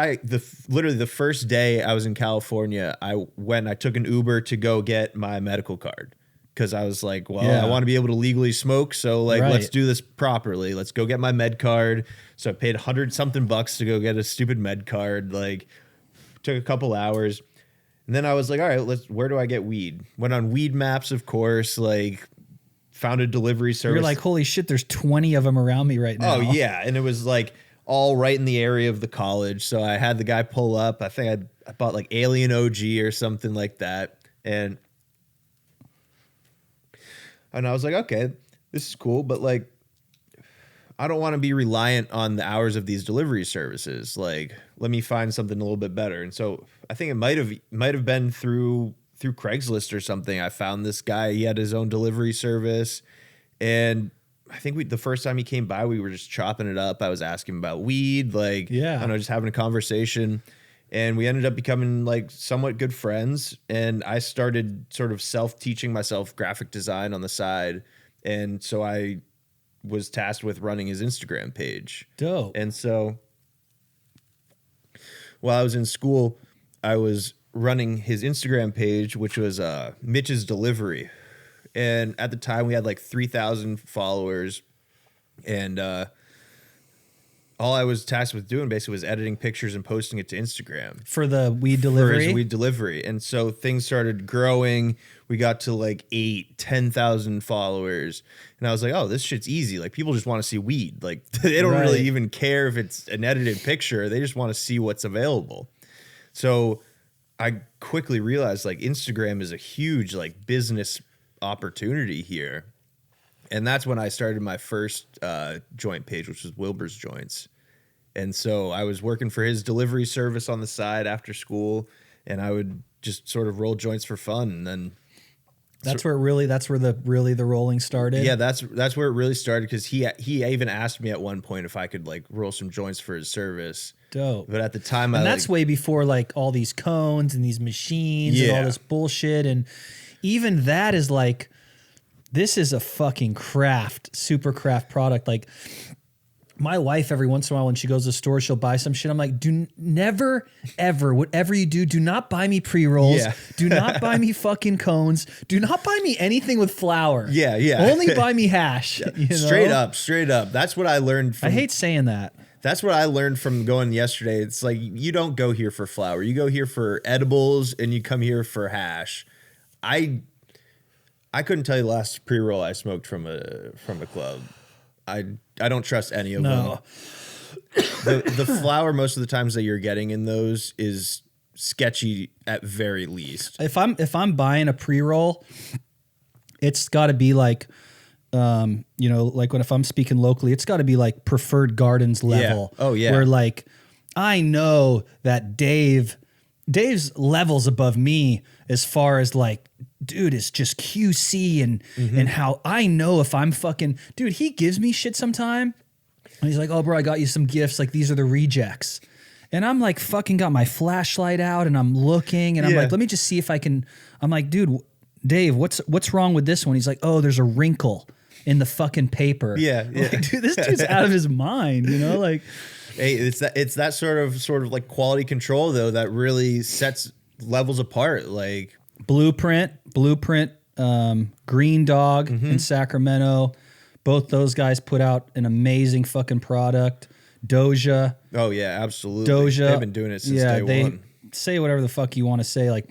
literally the first day I was in California, I took an Uber to go get my medical card. because I was like, well, Yeah. I want to be able to legally smoke. So like, Right. let's do this properly. Let's go get my med card. So I paid $100-something to go get a stupid med card. Like, took a couple hours. And then I was like, all right, where do I get weed? Went on Weed Maps, of course, like found a delivery service. You're like, holy shit, there's 20 of them around me right now. Oh yeah. And it was like all right in the area of the college. So I had the guy pull up. I think I bought like Alien OG or something like that. And I was like, okay, this is cool. But like, I don't want to be reliant on the hours of these delivery services. Like, let me find something a little bit better. And so I think it might have been through Craigslist or something. I found this guy. He had his own delivery service, and I think the first time he came by, we were just chopping it up. I was asking about weed, like, Yeah. I don't know, just having a conversation. And we ended up becoming like somewhat good friends. And I started sort of self-teaching myself graphic design on the side. And so I was tasked with running his Instagram page. Dope. And so while I was in school, I was running his Instagram page, which was Mitch's Delivery. And at the time we had like 3,000 followers. And all I was tasked with doing basically was editing pictures and posting it to Instagram. For the weed For delivery? his weed delivery. And so things started growing. We got to like 10,000 followers. And I was like, oh, this shit's easy. Like, people just want to see weed. Like, they don't really even care if it's an edited picture. They just want to see what's available. So I quickly realized like Instagram is a huge like business opportunity here. And that's when I started my first joint page, which was Wilber's Joints. And so I was working for his delivery service on the side after school, and I would just sort of roll joints for fun. And then that's where the rolling started. yeah, that's where it really started, because he even asked me at one point if I could like roll some joints for his service. Dope. But at the time, and that's way before like all these cones and these machines and all this bullshit. And even that is like, this is a fucking super craft product. Like, my wife, every once in a while when she goes to the store, she'll buy some shit. I'm like, never, ever, whatever you do, do not buy me pre-rolls. Yeah. Do not buy me fucking cones. Do not buy me anything with flour. Yeah. Only buy me hash. You know? Straight up. That's what I learned from... I hate saying that. That's what I learned from going yesterday. It's like, you don't go here for flour. You go here for edibles, and you come here for hash. I couldn't tell you the last pre-roll I smoked from a club. I don't trust any of them. The flour most of the times that you're getting in those is sketchy at very least. If I'm buying a pre-roll, it's got to be like, like if I'm speaking locally, it's got to be like Preferred Gardens level. Yeah. Oh yeah. Where like, I know that Dave's levels above me as far as like, dude, it's just QC and how I know if I'm fucking, dude, he gives me shit sometime. And he's like, oh, bro, I got you some gifts. Like, these are the rejects. And I'm like, fucking got my flashlight out and I'm looking and I'm like, let me just see if I can. I'm like, dude, Dave, what's wrong with this one? He's like, oh, there's a wrinkle in the fucking paper. Yeah. Like, dude, this dude's out of his mind, you know? Like, hey, it's that sort of like quality control though that really sets levels apart. Like Blueprint, Green Dog in Sacramento. Both those guys put out an amazing fucking product. Doja. Oh yeah, absolutely. Doja. They've been doing it since day one. Say whatever the fuck you want to say. Like,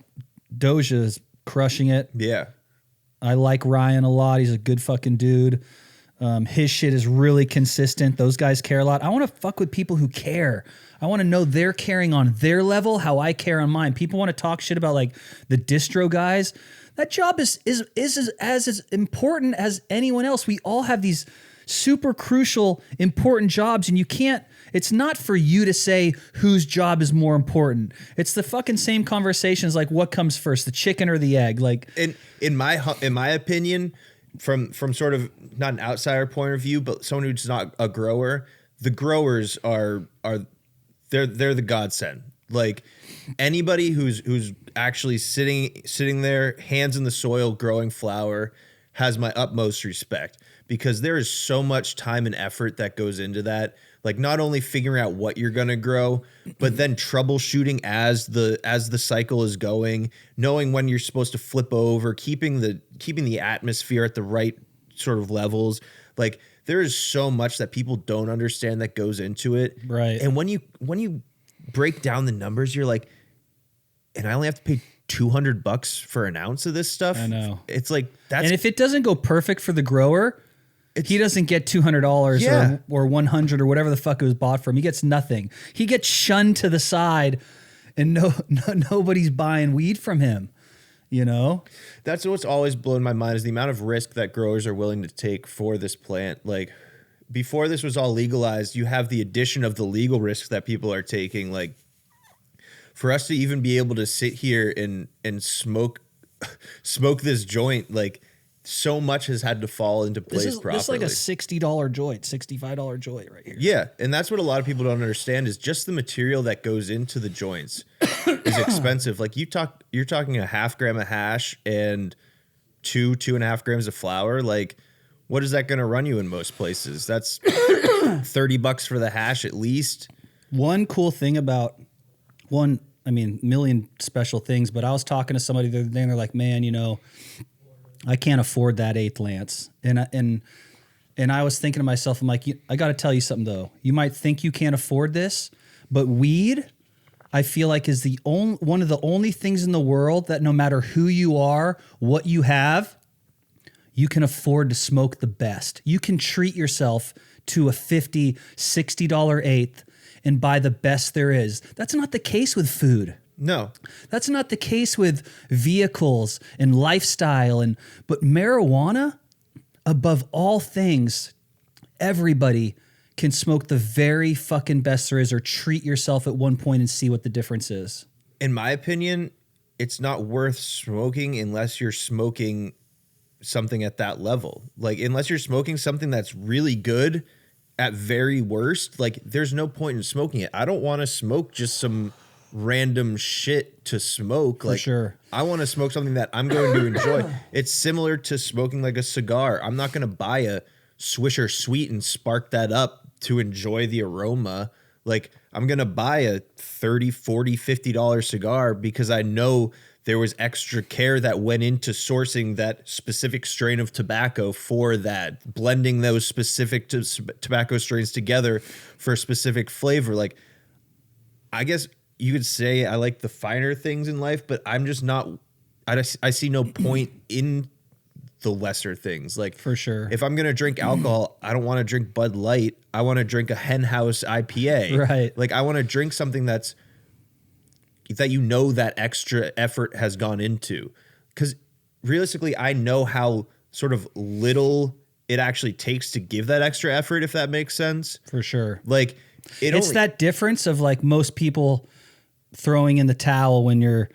Doja is crushing it. Yeah. I like Ryan a lot. He's a good fucking dude. His shit is really consistent. Those guys care a lot. I want to fuck with people who care. I want to know they're caring on their level, how I care on mine. People want to talk shit about like the distro guys. That job is as important as anyone else. We all have these super crucial, important jobs, and you can't. It's not for you to say whose job is more important. It's the fucking same conversations like what comes first, the chicken or the egg. Like in my opinion, from sort of not an outsider point of view, but someone who's not a grower, the growers are they're the godsend. Like anybody who's actually sitting there, hands in the soil, growing flower, has my utmost respect, because there is so much time and effort that goes into that. Like, not only figuring out what you're going to grow, but then troubleshooting as the cycle is going, knowing when you're supposed to flip over, keeping the atmosphere at the right sort of levels. Like, there is so much that people don't understand that goes into it. Right. And when you break down the numbers, you're like, and I only have to pay $200 for an ounce of this stuff. I know. It's like, that's, and if it doesn't go perfect for the grower, he doesn't get $200 or 100 or whatever the fuck it was bought from. He gets nothing. He gets shunned to the side, and nobody's buying weed from him. You know, that's what's always blown my mind, is the amount of risk that growers are willing to take for this plant. Like, before this was all legalized, you have the addition of the legal risks that people are taking. Like, for us to even be able to sit here and smoke this joint, like, so much has had to fall into place properly. This is like a $60 joint, $65 joint right here. Yeah, and that's what a lot of people don't understand, is just the material that goes into the joints is expensive. Like, you're talking a half gram of hash and 2.5 grams of flour. Like, what is that going to run you in most places? That's $30 for the hash at least. One cool thing about million special things, but I was talking to somebody the other day, and they're like, man, you know, I can't afford that 8th Lance. And I was thinking to myself, I'm like, I got to tell you something though. You might think you can't afford this, but weed, I feel like, is one of the only things in the world that no matter who you are, what you have, you can afford to smoke the best. You can treat yourself to a $50, $60 eighth and buy the best there is. That's not the case with food. No. That's not the case with vehicles and lifestyle, but marijuana, above all things, everybody can smoke the very fucking best there is, or treat yourself at one point and see what the difference is. In my opinion, it's not worth smoking unless you're smoking something at that level. Like, unless you're smoking something that's really good, at very worst, like, there's no point in smoking it. I don't want to smoke just some random shit to smoke. For like, sure. I want to smoke something that I'm going to enjoy. It's similar to smoking like a cigar. I'm not going to buy a Swisher Sweet and spark that up to enjoy the aroma. Like, I'm going to buy a $30, $40, $50 cigar because I know there was extra care that went into sourcing that specific strain of tobacco for that, blending those specific tobacco strains together for a specific flavor. Like, I guess you could say I like the finer things in life, but I'm just not, I see no point in the lesser things. Like, for sure. If I'm going to drink alcohol, I don't want to drink Bud Light. I want to drink a Hen House IPA. Right. Like, I want to drink something that you know that extra effort has gone into. Because realistically, I know how sort of little it actually takes to give that extra effort, if that makes sense. For sure. Like, it's that difference of, like, most people throwing in the towel when you're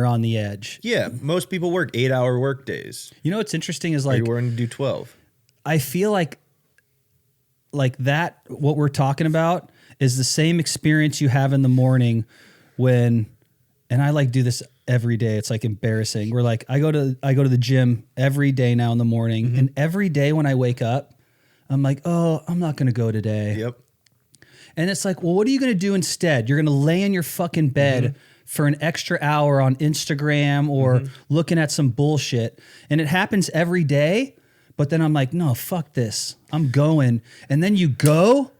on the edge. Yeah, most people work 8-hour work days. You know what's interesting is, like, you're willing to do 12. I feel like that, what we're talking about is the same experience you have in the morning when, and I like do this every day. It's like embarrassing. We're like, I go to the gym every day now in the morning, and every day when I wake up, I'm like, oh, I'm not going to go today. Yep. And it's like, well, what are you going to do instead? You're going to lay in your fucking bed for an extra hour on Instagram or looking at some bullshit. And it happens every day. But then I'm like, no, fuck this. I'm going. And then you go.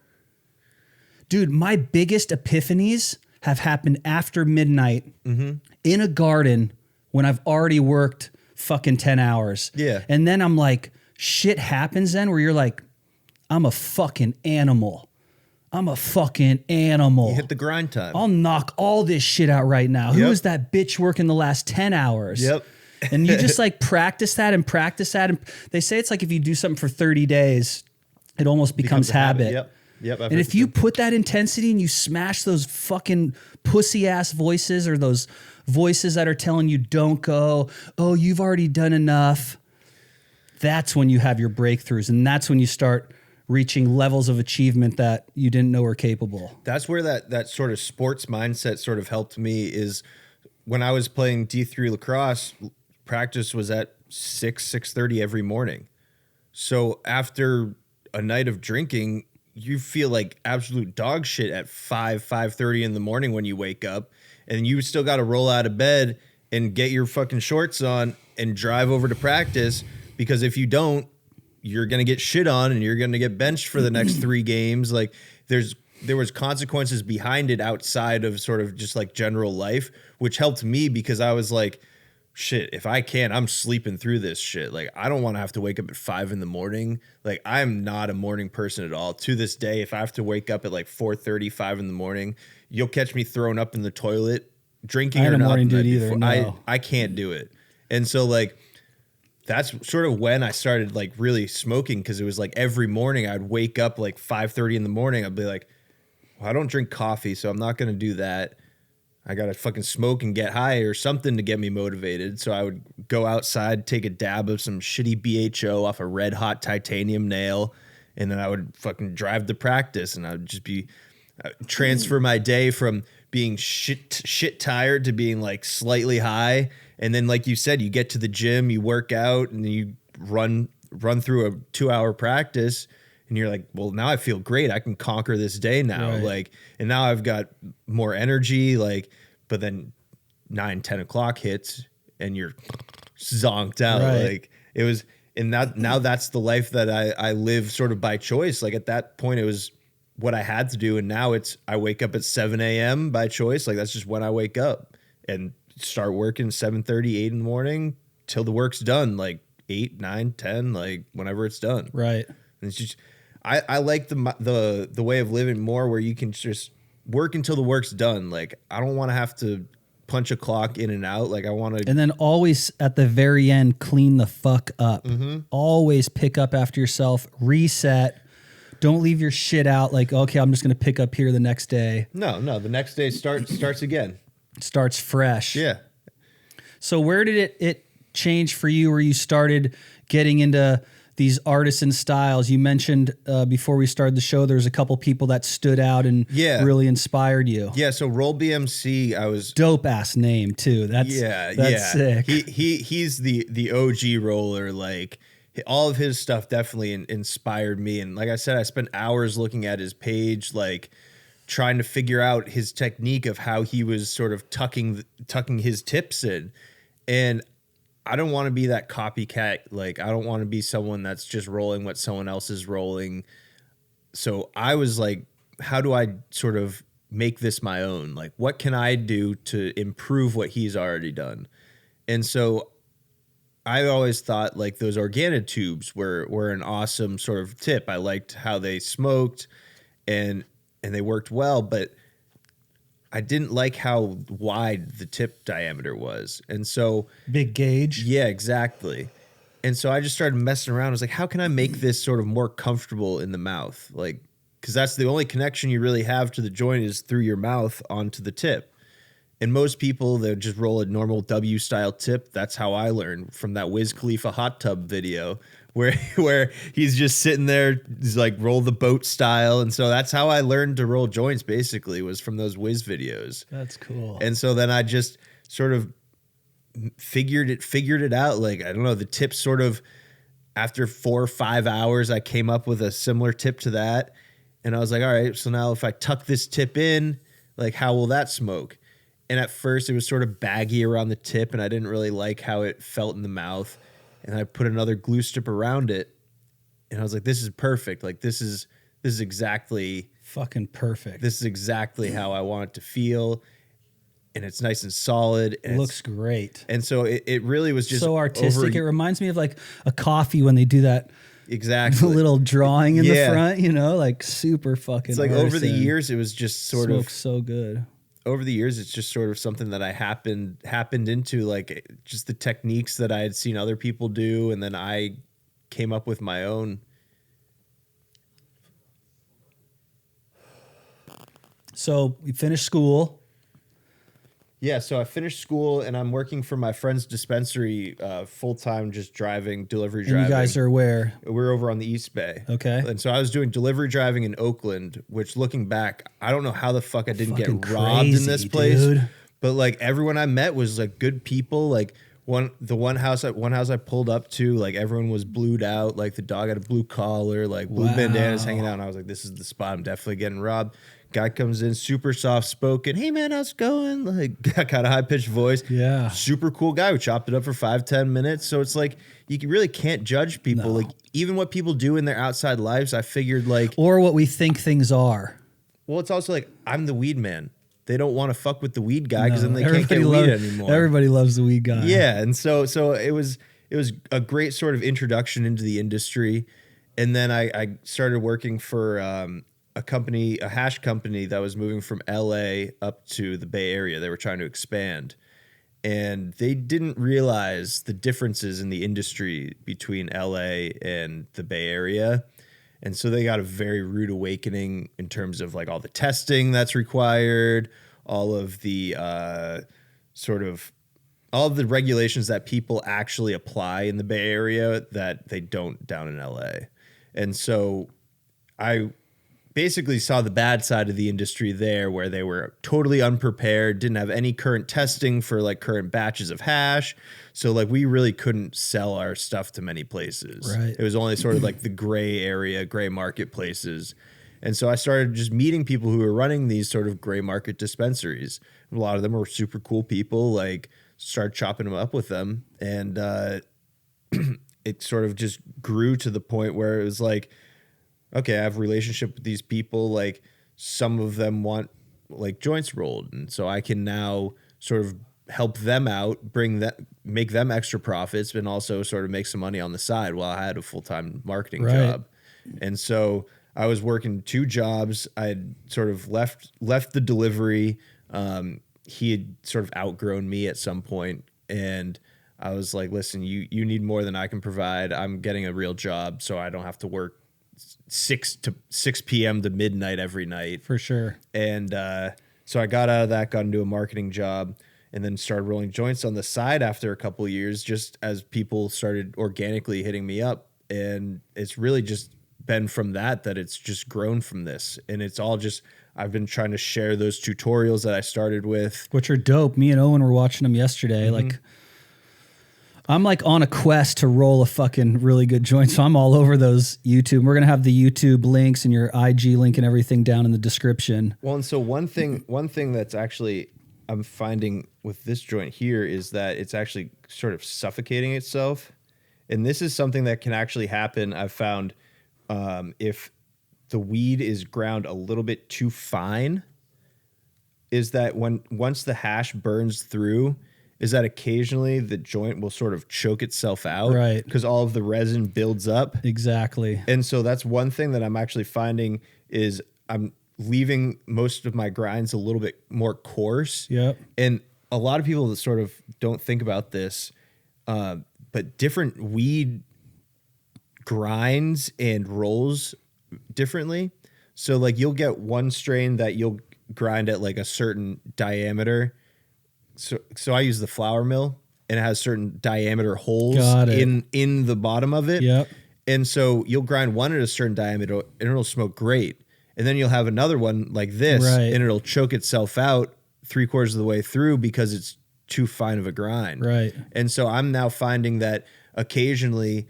Dude, my biggest epiphanies have happened after midnight in a garden when I've already worked fucking 10 hours. Yeah. And then I'm like, shit happens then where you're like, I'm a fucking animal. I'm a fucking animal. You hit the grind time. I'll knock all this shit out right now. Who Yep. is that bitch working the last 10 hours? Yep. And you just like practice that. And they say it's like if you do something for 30 days, it almost becomes a habit. habit. Yep. And if you put that intensity and you smash those fucking pussy ass voices, or those voices that are telling you don't go, oh, you've already done enough, that's when you have your breakthroughs. And that's when you start reaching levels of achievement that you didn't know were capable. That's where that sort of sports mindset sort of helped me, is when I was playing D3 lacrosse, practice was at 6:30 every morning. So after a night of drinking, you feel like absolute dog shit at 5:30 in the morning when you wake up, and you still got to roll out of bed and get your fucking shorts on and drive over to practice, because if you don't, you're going to get shit on and you're going to get benched for the next 3 games. Like there was consequences behind it outside of sort of just like general life, which helped me because I was like, shit, if I can, I'm sleeping through this shit. Like, I don't want to have to wake up at 5 in the morning. Like, I'm not a morning person at all. To this day, if I have to wake up at like 4:30, 5 in the morning, you'll catch me thrown up in the toilet, drinking or not. I ain't a morning dude either, no. I can't do it. And so like, that's sort of when I started like really smoking, because it was like every morning I'd wake up like 5:30 in the morning. I'd be like, well, I don't drink coffee, so I'm not going to do that. I got to fucking smoke and get high or something to get me motivated. So I would go outside, take a dab of some shitty BHO off a red hot titanium nail, and then I would fucking drive to practice, and I would just be transfer my day from being shit tired to being like slightly high. And then, like you said, you get to the gym, you work out, and then you run through a 2-hour practice. And you're like, well, now I feel great. I can conquer this day now. Right. Like, and now I've got more energy. Like, but then 9, 10 o'clock hits and you're zonked out. Right. Like it was, and now that's the life that I live sort of by choice. Like at that point, it was what I had to do. And now I wake up at 7 a.m. by choice. Like that's just when I wake up and start working 7:30, 8 in the morning till the work's done. Like 8, 9, 10, like whenever it's done. Right. And it's just, I like the way of living more where you can just work until the work's done. Like I don't want to have to punch a clock in and out. Like I want to, and then always at the very end clean the fuck up. Mm-hmm. Always pick up after yourself, reset. Don't leave your shit out. Like okay, I'm just gonna pick up here the next day. No, the next day starts again. Starts fresh. Yeah. So where did it change for you? Where you started getting into these artisan styles? You mentioned before we started the show, there's a couple people that stood out and really inspired you. Yeah. So Roll BMC, I was dope ass name too. That's sick. He's the OG roller. Like all of his stuff definitely inspired me. And like I said, I spent hours looking at his page, like trying to figure out his technique of how he was sort of tucking his tips in. And I don't want to be that copycat. Like, I don't want to be someone that's just rolling what someone else is rolling. So I was like, how do I sort of make this my own? Like, what can I do to improve what he's already done? And so I always thought like those Organa tubes were an awesome sort of tip. I liked how they smoked and they worked well, but I didn't like how wide the tip diameter was. And so big gauge. Yeah, exactly. And so I just started messing around. I was like, how can I make this sort of more comfortable in the mouth? Like, cause that's the only connection you really have to the joint is through your mouth onto the tip. And most people, they just roll a normal W style tip. That's how I learned from that Wiz Khalifa hot tub video where he's just sitting there, he's like roll the boat style. And so that's how I learned to roll joints basically, was from those Wiz videos. That's cool. And so then I just sort of figured it out. Like, I don't know, the tip sort of after 4 or 5 hours, I came up with a similar tip to that. And I was like, all right, so now if I tuck this tip in, like how will that smoke? And at first it was sort of baggy around the tip and I didn't really like how it felt in the mouth. And I put another glue strip around it and I was like, this is perfect. Like this is exactly fucking perfect. This is exactly how I want it to feel. And it's nice and solid. And it looks great. And so it really was just so artistic. It reminds me of like a coffee when they do that. Exactly. Little drawing in the front, you know, like super fucking. It's like artisan. Over the years, it was just sort of so good. Over the years, it's just sort of something that I happened into, like just the techniques that I had seen other people do, and then I came up with my own. So you finished school. Yeah, so I finished school and I'm working for my friend's dispensary full time, just driving. You guys are where? We're over on the East Bay. Okay. And so I was doing delivery driving in Oakland, which looking back, I don't know how the fuck I didn't get robbed in this place. Dude. But like everyone I met was like good people. Like one house I pulled up to, like everyone was blued out, like the dog had a blue collar, like blue bandanas hanging out, and I was like, this is the spot. I'm definitely getting robbed. Guy comes in, super soft spoken. Hey man, how's it going? Like got kind of high pitched voice. Yeah. Super cool guy. We chopped it up for 5-10 minutes. So it's like really can't judge people. No. Like even what people do in their outside lives, I figured like, or what we think things are. well, it's also like I'm the weed man. They don't want to fuck with the weed guy because then they can't Everybody get weed anymore. Everybody loves the weed guy. Yeah, and so it was a great sort of introduction into the industry, and then I started working for a hash company that was moving from LA up to the Bay Area. They were trying to expand, and they didn't realize the differences in the industry between LA and the Bay Area. And so they got a very rude awakening in terms of like all the testing that's required, all of the all of the regulations that people actually apply in the Bay Area that they don't down in LA. And so I basically saw the bad side of the industry there, where they were totally unprepared, didn't have any current testing for like current batches of hash. So like we really couldn't sell our stuff to many places. Right. It was only sort of like the gray area, gray marketplaces. And so I started just meeting people who were running these sort of gray market dispensaries. A lot of them were super cool people, like started chopping them up with them. And it sort of just grew to the point where it was like, okay, I have a relationship with these people. Like some of them want like joints rolled. And so I can now sort of help them out, make them extra profits, and also sort of make some money on the side while I had a full-time marketing job. And so I was working 2 jobs. I had sort of left the delivery. He had sort of outgrown me at some point, and I was like, listen, you need more than I can provide. I'm getting a real job, so I don't have to work 6 p.m. to midnight every night. For sure. And so I got out of that, got into a marketing job, and then started rolling joints on the side after a couple of years, just as people started organically hitting me up. And it's really just been from that it's just grown from this. And it's all just, I've been trying to share those tutorials that I started with. Which are dope. Me and Owen were watching them yesterday. Like, I'm like on a quest to roll a fucking really good joint. So I'm all over those YouTube. We're going to have the YouTube links and your IG link and everything down in the description. Well, and so one thing that's actually I'm finding with this joint here is that it's actually sort of suffocating itself. And this is something that can actually happen. I've found if the weed is ground a little bit too fine, is that once the hash burns through, is that occasionally the joint will sort of choke itself out. Right. Because all of the resin builds up. Exactly. And so that's one thing that I'm actually finding is I'm leaving most of my grinds a little bit more coarse. Yep. And a lot of people that sort of don't think about this, but different weed grinds and rolls differently. So like you'll get one strain that you'll grind at like a certain diameter. So I use the flour mill, and it has certain diameter holes in the bottom of it. Yep. And so you'll grind one at a certain diameter and it'll smoke great. And then you'll have another one like this, and it'll choke itself out 3/4 of the way through because it's too fine of a grind. Right. And so I'm now finding that occasionally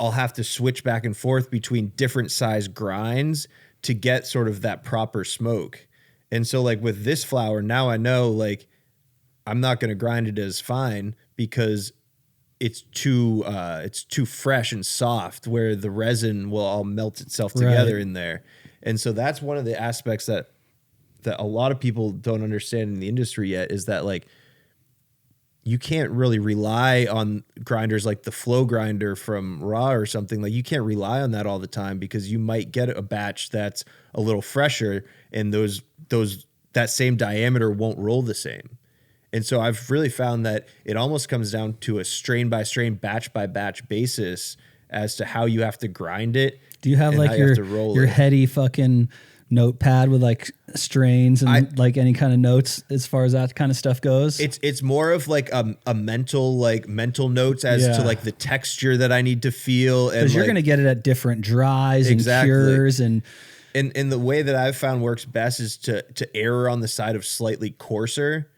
I'll have to switch back and forth between different size grinds to get sort of that proper smoke. And so like with this flour, now I know like I'm not going to grind it as fine because it's too fresh and soft, where the resin will all melt itself together in there. And so that's one of the aspects that a lot of people don't understand in the industry yet, is that like you can't really rely on grinders like the Flow grinder from Raw or something. Like you can't rely on that all the time, because you might get a batch that's a little fresher and that same diameter won't roll the same. And so I've really found that it almost comes down to a strain by strain, batch by batch basis as to how you have to grind it. Do you have like your heady fucking notepad with like strains and like any kind of notes as far as that kind of stuff goes? It's more of like a mental notes as to like the texture that I need to feel. Because you're going to get it at different dries and cures. And the way that I've found works best is to err on the side of slightly coarser,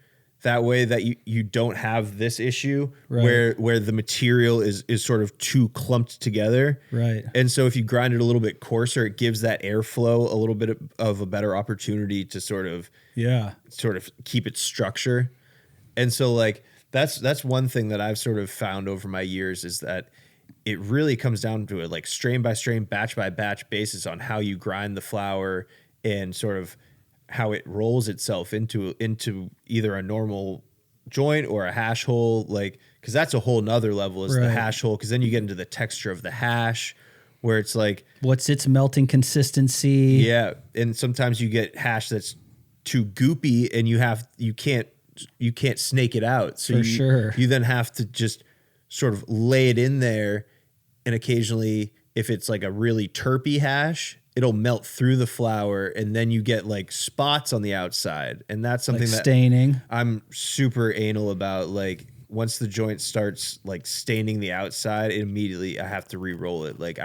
That way that you don't have this issue Right. where the material is sort of too clumped together. Right. And so if you grind it a little bit coarser, it gives that airflow a little bit of a better opportunity to sort of keep its structure. And so like that's one thing that I've sort of found over my years is that it really comes down to a like strain by strain, batch by batch basis on how you grind the flower and sort of how it rolls itself into either a normal joint or a hash hole, like, because that's a whole nother level is the hash hole, because then you get into the texture of the hash where it's like, what's its melting consistency? Yeah. And sometimes you get hash that's too goopy and you can't snake it out. So you then have to just sort of lay it in there. And occasionally if it's like a really terpy hash, it'll melt through the flour and then you get like spots on the outside. And that's something like that staining. I'm super anal about. Like once the joint starts like staining the outside, immediately I have to re-roll it. Like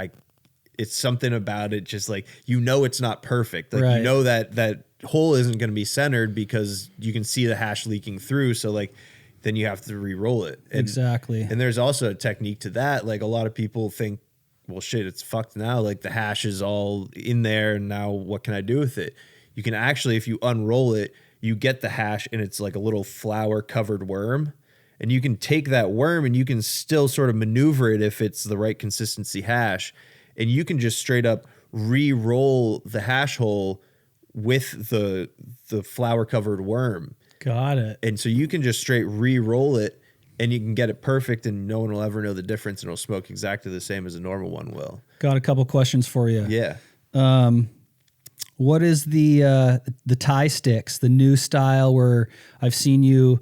it's something about it. Just like, it's not perfect. Like, that hole isn't going to be centered because you can see the hash leaking through. So like, then you have to re-roll it. Exactly. And there's also a technique to that. Like a lot of people think, well, shit, it's fucked now. Like the hash is all in there. And now what can I do with it? You can actually, if you unroll it, you get the hash and it's like a little flour covered worm. And you can take that worm and you can still sort of maneuver it if it's the right consistency hash. And you can just straight up re-roll the hash hole with the flour covered worm. Got it. And so you can just straight re-roll it and you can get it perfect and no one will ever know the difference and it'll smoke exactly the same as a normal one will. Got a couple questions for you. Yeah. What is the tie sticks, the new style where I've seen you,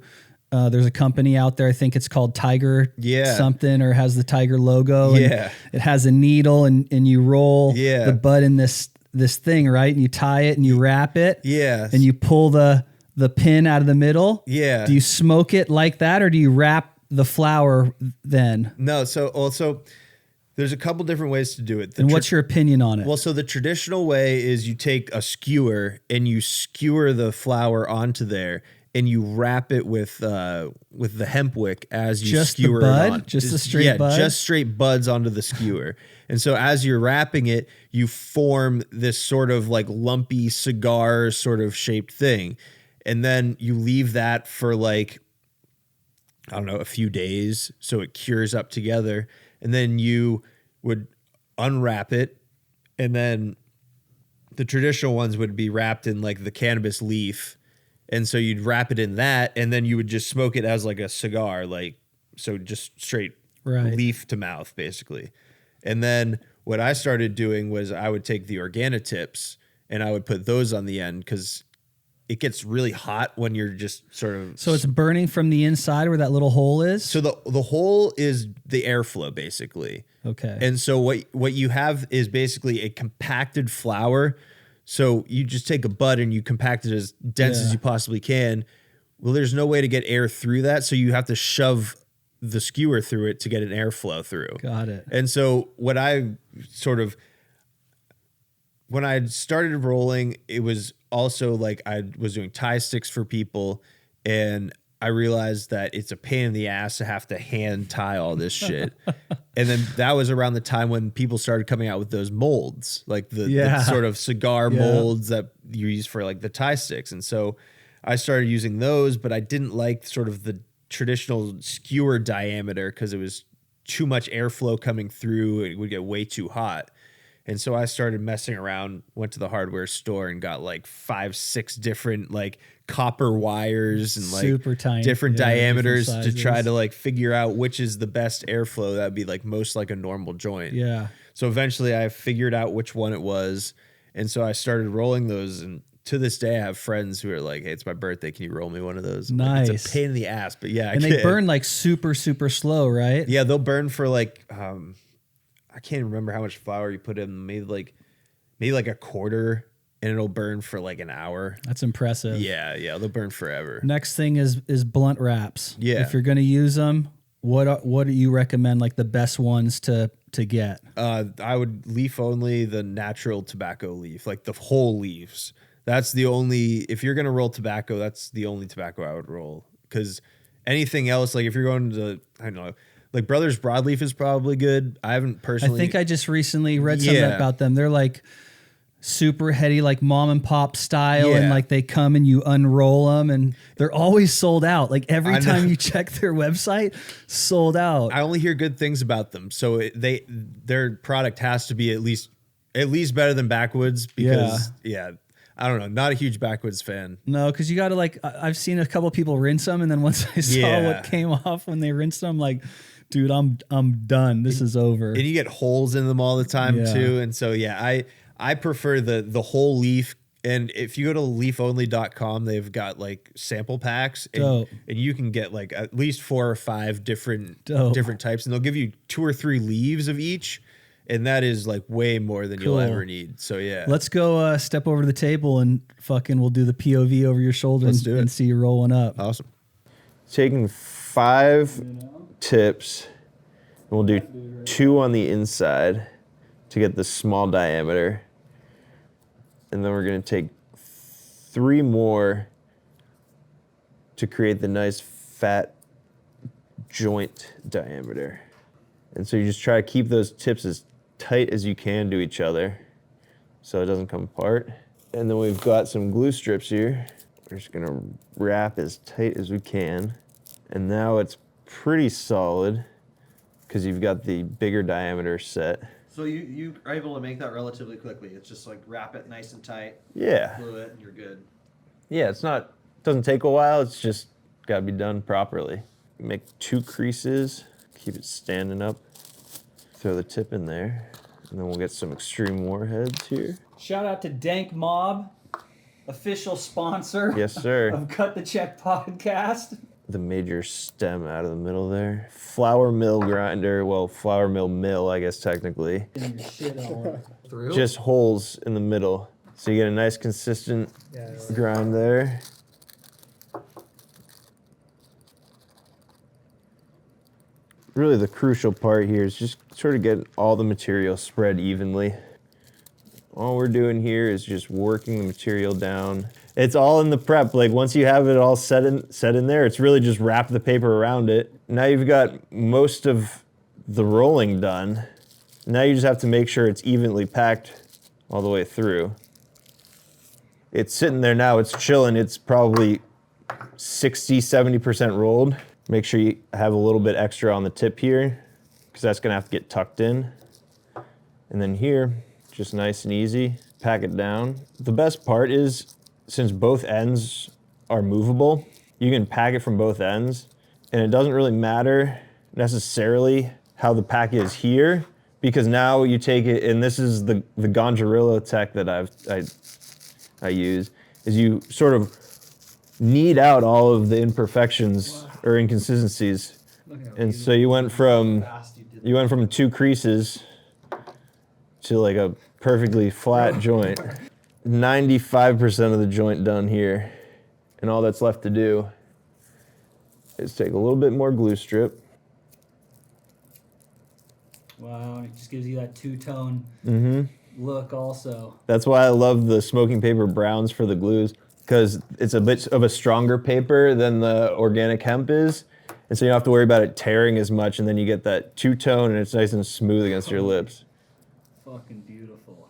there's a company out there, I think it's called Tiger something, or has the Tiger logo. Yeah. And it has a needle and you roll the bud in this thing, right? And you tie it and you wrap it. Yeah. And you pull the pin out of the middle. Yeah. Do you smoke it like that or do you wrap the flour then? No. So also there's a couple different ways to do it. And what's your opinion on it? Well, so the traditional way is you take a skewer and you skewer the flour onto there and you wrap it with the hemp wick as you skewer the bud? it on. Just the straight bud? Yeah, just straight buds onto the skewer. And so as you're wrapping it, you form this sort of like lumpy cigar sort of shaped thing. And then you leave that for like, I don't know, a few days so it cures up together. And then you would unwrap it. And then the traditional ones would be wrapped in like the cannabis leaf. And so you'd wrap it in that. And then you would just smoke it as like a cigar, like, so just straight leaf to mouth, basically. And then what I started doing was I would take the Organa tips and I would put those on the end because it gets really hot when you're just sort of... So it's burning from the inside where that little hole is? So the hole is the airflow, basically. Okay. And so what you have is basically a compacted flour. So you just take a bud and you compact it as dense as you possibly can. Well, there's no way to get air through that. So you have to shove the skewer through it to get an airflow through. Got it. And so when I started rolling, it was also like I was doing tie sticks for people and I realized that it's a pain in the ass to have to hand tie all this shit. And then that was around the time when people started coming out with those molds, like the sort of cigar molds that you use for like the tie sticks. And so I started using those, but I didn't like sort of the traditional skewer diameter because it was too much airflow coming through. It would get way too hot. And so I started messing around, went to the hardware store and got like 5-6 different like copper wires and like super tiny, different diameters to try to like figure out which is the best airflow that would be like most like a normal joint. Yeah. So eventually I figured out which one it was. And so I started rolling those. And to this day, I have friends who are like, hey, it's my birthday. Can you roll me one of those? Nice. Like, it's a pain in the ass, but yeah. And they burn like super, super slow, right? Yeah, they'll burn for like, I can't remember how much flour you put in, maybe like a quarter, and it'll burn for like an hour. That's impressive. Yeah, they'll burn forever. Next thing is blunt wraps. Yeah. If you're going to use them, what do you recommend like the best ones to get? I would leaf only the natural tobacco leaf, like the whole leaves. That's the only, if you're going to roll tobacco, that's the only tobacco I would roll. because anything else, like if you're going to, I don't know, like Brothers Broadleaf is probably good. I haven't personally. I think I just recently read something about them. They're like super heady, like mom and pop style, and like they come and you unroll them, and they're always sold out. Like every time you check their website, sold out. I only hear good things about them, so their product has to be at least better than Backwoods because I don't know, not a huge Backwoods fan. No, because you got to like I've seen a couple people rinse them, and then once I saw what came off when they rinsed them, like, dude, I'm done. This is over. And you get holes in them all the time too, and so I prefer the whole leaf. And if you go to leafonly.com, they've got like sample packs, and you can get like at least 4 or 5 different types, and they'll give you 2 or 3 leaves of each, and that is like way more than you'll ever need. So let's go step over to the table and we'll do the POV over your shoulder and see you rolling up. Awesome. Taking 5 tips, and we'll do 2 on the inside to get the small diameter. And then we're going to take 3 more to create the nice fat joint diameter. And so you just try to keep those tips as tight as you can to each other so it doesn't come apart. And then we've got some glue strips here. We're just going to wrap as tight as we can. And now it's pretty solid because you've got the bigger diameter set. So you are able to make that relatively quickly. It's just like wrap it nice and tight. Yeah. Glue it and you're good. Yeah, doesn't take a while. It's just got to be done properly. Make 2 creases, keep it standing up. Throw the tip in there, and then we'll get some extreme warheads here. Shout out to Dank Mob, official sponsor. Yes, sir. Of Cut the Check podcast. The major stem out of the middle there. Flour mill grinder, well, flour mill, I guess technically. Just holes in the middle. So you get a nice consistent grind there. Really the crucial part here is just sort of get all the material spread evenly. All we're doing here is just working the material down. It's all in the prep. Like once you have it all set in there, it's really just wrap the paper around it. Now you've got most of the rolling done. Now you just have to make sure it's evenly packed all the way through. It's sitting there now, it's chilling. It's probably 60, 70% rolled. Make sure you have a little bit extra on the tip here because that's gonna have to get tucked in. And then here, just nice and easy, pack it down. The best part is, since both ends are movable, you can pack it from both ends, and it doesn't really matter necessarily how the pack is here, because now you take it, and this is the Ganjarillo tech that I use, is you sort of knead out all of the imperfections or inconsistencies. And so you went from 2 creases to like a perfectly flat joint. 95% of the joint done here. And all that's left to do is take a little bit more glue strip. Wow, it just gives you that two-tone look also. That's why I love the smoking paper browns for the glues, because it's a bit of a stronger paper than the organic hemp is. And so you don't have to worry about it tearing as much, and then you get that two-tone and it's nice and smooth against your lips. Fucking beautiful.